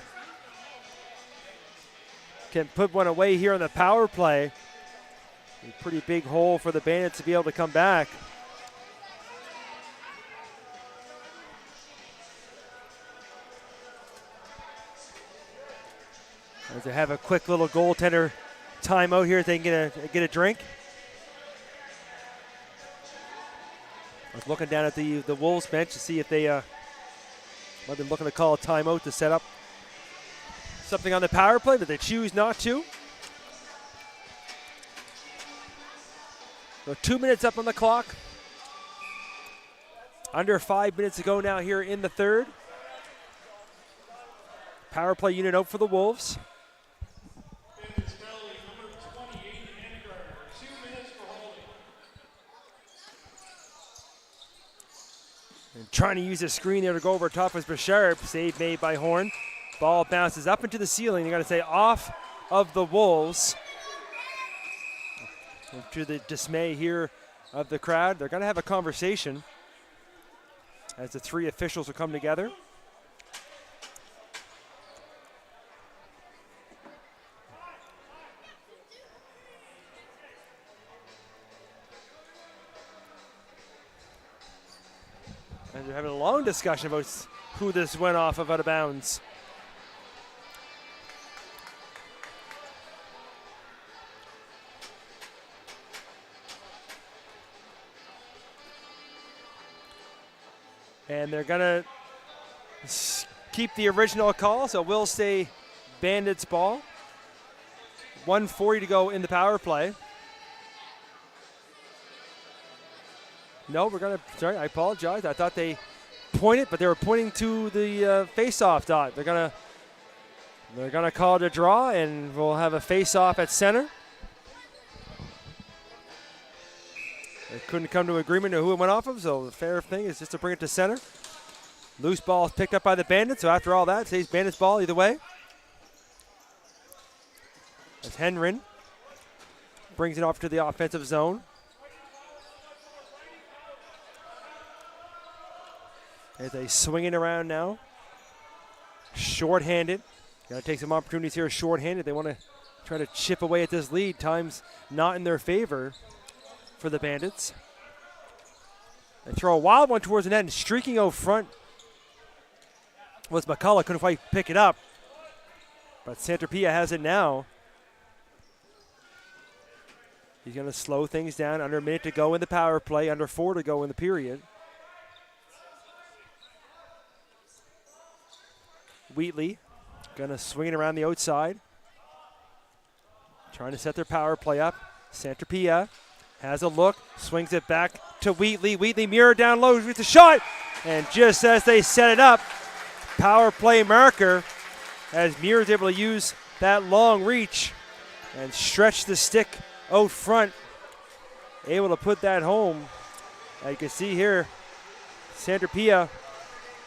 can put one away here on the power play, a pretty big hole for the Bandits to be able to come back. As they have a quick little goaltender timeout here, they can get a drink. I was looking down at the Wolves bench to see if they might be looking to call a timeout to set up something on the power play, but they choose not to. So 2 minutes up on the clock. Under 5 minutes to go now here in the third. Power play unit out for the Wolves. And trying to use a screen there to go over top is Bouchard. Save made by Horn. Ball bounces up into the ceiling. They got to say off of the Wolves. And to the dismay here of the crowd, they're going to have a conversation as the three officials will come together. And they're having a long discussion about who this went off of out of bounds. And they're going to keep the original call, so we'll say Bandits ball. 1:40 to go in the power play. No, we're going to, sorry, I apologize. I thought they pointed, but they were pointing to the face-off dot. They're going to call it a draw, and we'll have a face-off at center. They couldn't come to agreement on who it went off of, so the fair thing is just to bring it to center. Loose ball is picked up by the Bandits, so after all that, it stays Bandits ball either way. As Henrin brings it off to the offensive zone. As they swing it around now. Short-handed. Got to take some opportunities here short-handed. They want to try to chip away at this lead. Time's not in their favor for the Bandits. They throw a wild one towards the net, and streaking out front was McCullough. Couldn't quite pick it up. But Santapia has it now. He's going to slow things down. Under a minute to go in the power play. Under 4 to go in the period. Wheatley going to swing it around the outside. trying to set their power play up. Santropia has a look, swings it back to Wheatley. Wheatley mirror down low, shoots a shot. And just as they set it up, power play marker, as Muir is able to use that long reach and stretch the stick out front. Able to put that home. As you can see here, Santropia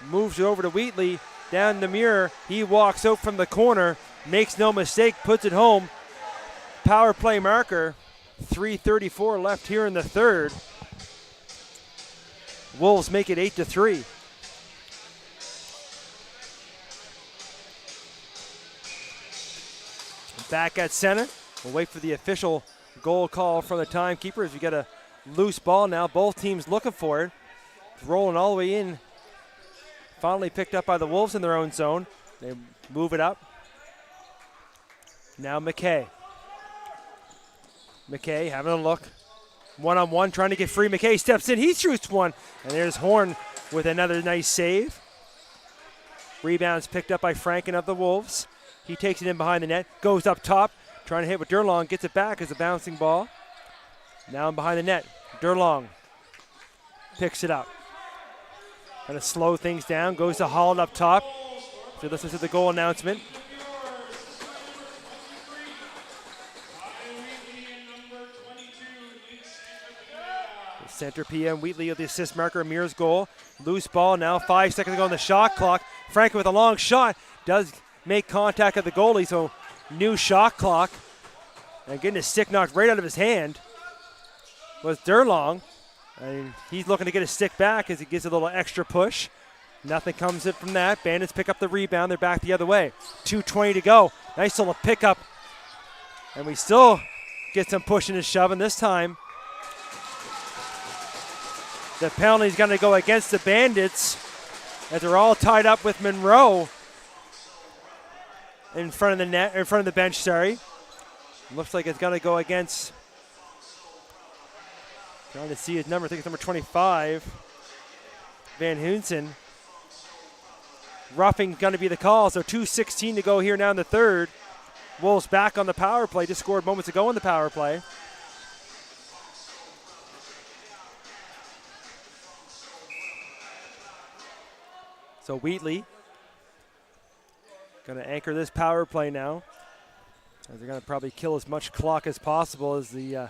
moves it over to Wheatley, down the mirror. He walks out from the corner, makes no mistake, puts it home. Power play marker, 3:34 left here in the third. Wolves make it 8-3. Back at center. We'll wait for the official goal call from the timekeeper as we get a loose ball now. Both teams looking for it. It's rolling all the way in. Finally picked up by the Wolves in their own zone. They move it up. Now McKay. McKay having a look. One-on-one, trying to get free. McKay steps in. He shoots one. And there's Horn with another nice save. Rebounds picked up by Franken of the Wolves. He takes it in behind the net. Goes up top. Trying to hit with Durlong. Gets it back as a bouncing ball. Now in behind the net. Durlong picks it up. Going to slow things down. Goes to Holland up top. So listen to the goal announcement. Santropia and Wheatley with the assist marker. Amir's goal. Loose ball now. 5 seconds to go on the shot clock. Franken with a long shot. Does make contact at the goalie, so new shot clock. And getting his stick knocked right out of his hand was Durlong. And he's looking to get his stick back as he gives a little extra push. Nothing comes in from that. Bandits pick up the rebound. They're back the other way. 2:20 to go. Nice little pickup. And we still get some pushing and shoving this time. The penalty is going to go against the Bandits as they're all tied up with Monroe in front of the net, in front of the bench. Sorry, looks like it's going to go against. Trying to see his number. I think it's number 25, Van Hoonsen. Roughing going to be the call. So 2:16 to go here now in the third. Wolves back on the power play. Just scored moments ago on the power play. So Wheatley going to anchor this power play now. As they're going to probably kill as much clock as possible as the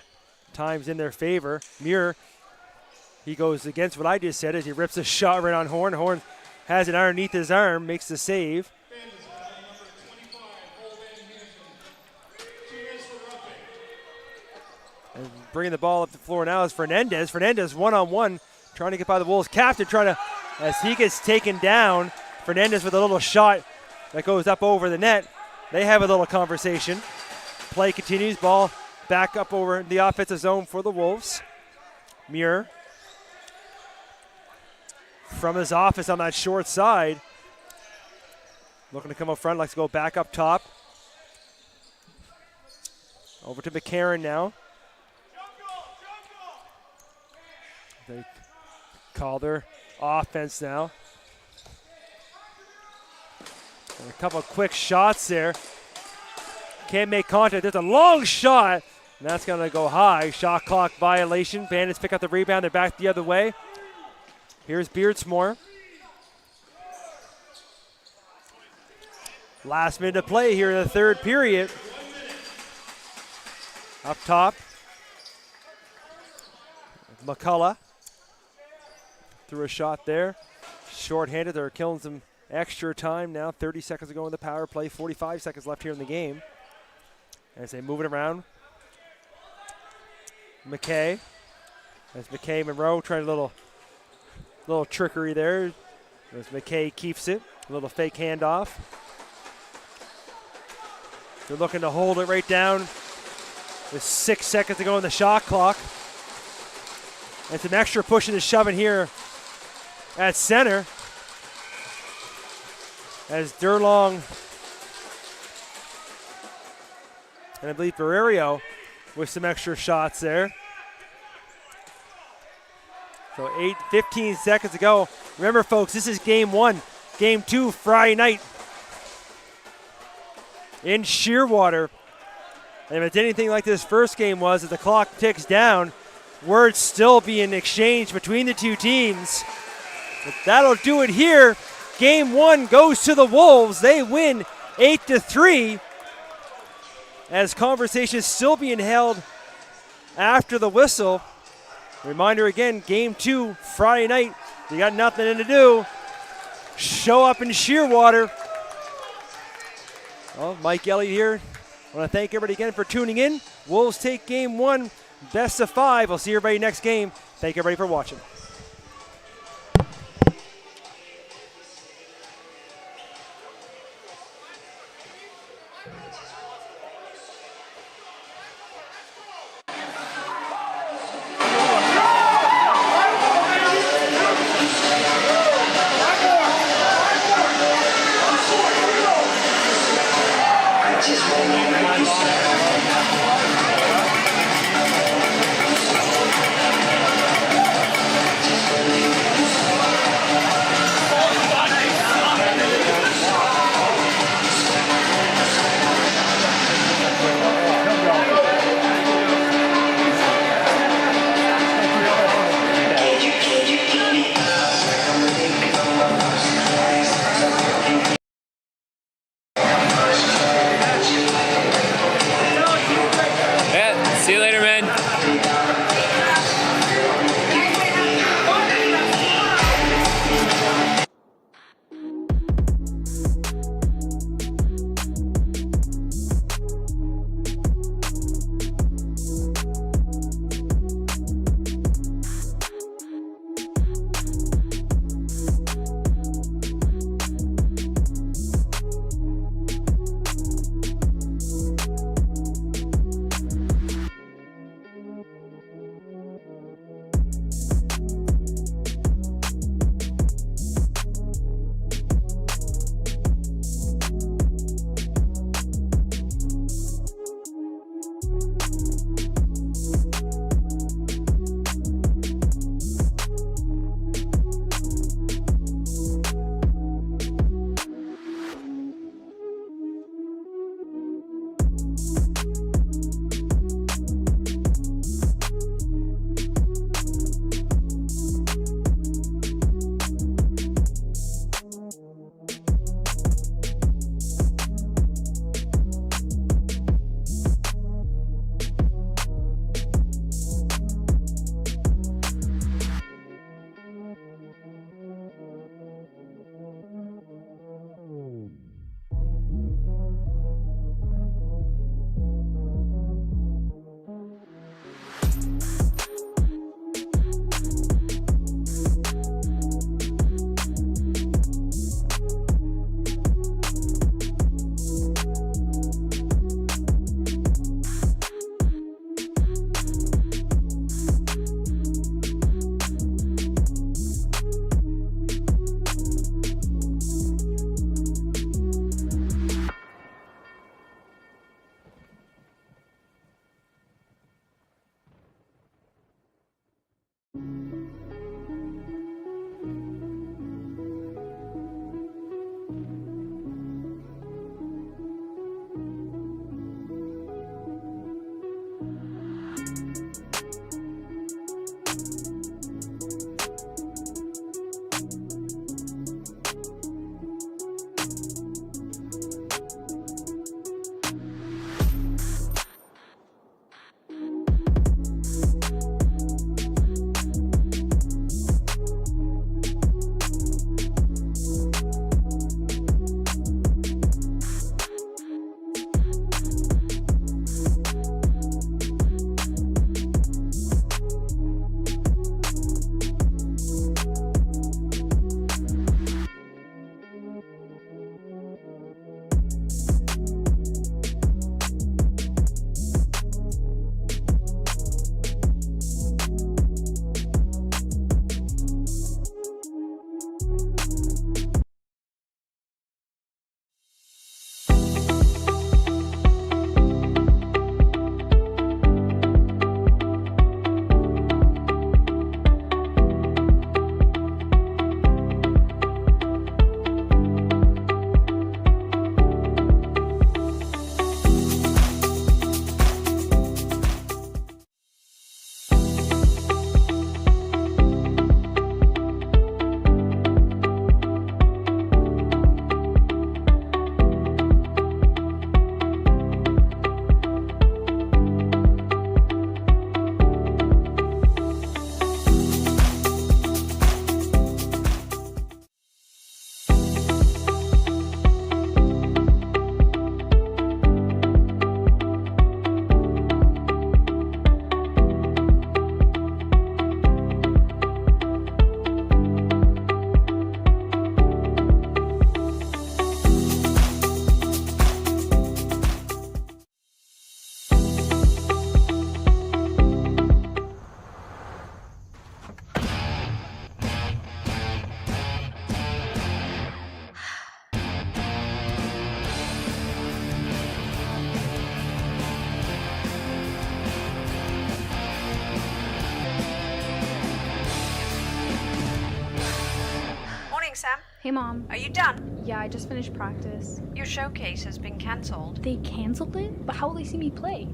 time's in their favor. Muir, he goes against what I just said as he rips a shot right on Horn. Horn has it underneath his arm, makes the save. And bringing the ball up the floor now is Fernandez. Fernandez one-on-one, trying to get by the Wolves captain, as he gets taken down. Fernandez with a little shot that goes up over the net. They have a little conversation. Play continues, ball back up over the offensive zone for the Wolves. Muir from his office on that short side. Looking to come up front, likes to go back up top. Over to McCarron now. They call their offense now. And a couple of quick shots there. Can't make contact. There's a long shot, and that's going to go high. Shot clock violation. Bandits pick up the rebound. They're back the other way. Here's Beardsmore. Last minute of play here in the third period. Up top, McCullough threw a shot there. Short-handed, they're killing some extra time now. 30 seconds to go in the power play. 45 seconds left here in the game. As they move it around. McKay. As McKay Monroe trying a little trickery there. As McKay keeps it. A little fake handoff. They're looking to hold it right down with 6 seconds to go on the shot clock. And some extra pushing and shoving here at center. As Durlong and I believe Barrerio with some extra shots there. So 15 seconds to go. Remember, folks, this is game one. Game two, Friday night in Shearwater. And if it's anything like this first game was, as the clock ticks down, words still being exchanged between the two teams. But that'll do it here. Game 1 goes to the Wolves. They win 8-3. As conversation is still being held after the whistle. Reminder again, Game 2, Friday night. You got nothing to do. Show up in Shearwater. Well, Mike Elliott here. I want to thank everybody again for tuning in. Wolves take Game 1, best of 5. I'll see everybody next game. Thank everybody for watching. Sam. Hey, Mom. Are you done? Yeah, I just finished practice. Your showcase has been cancelled. They canceled it? But how will they see me play?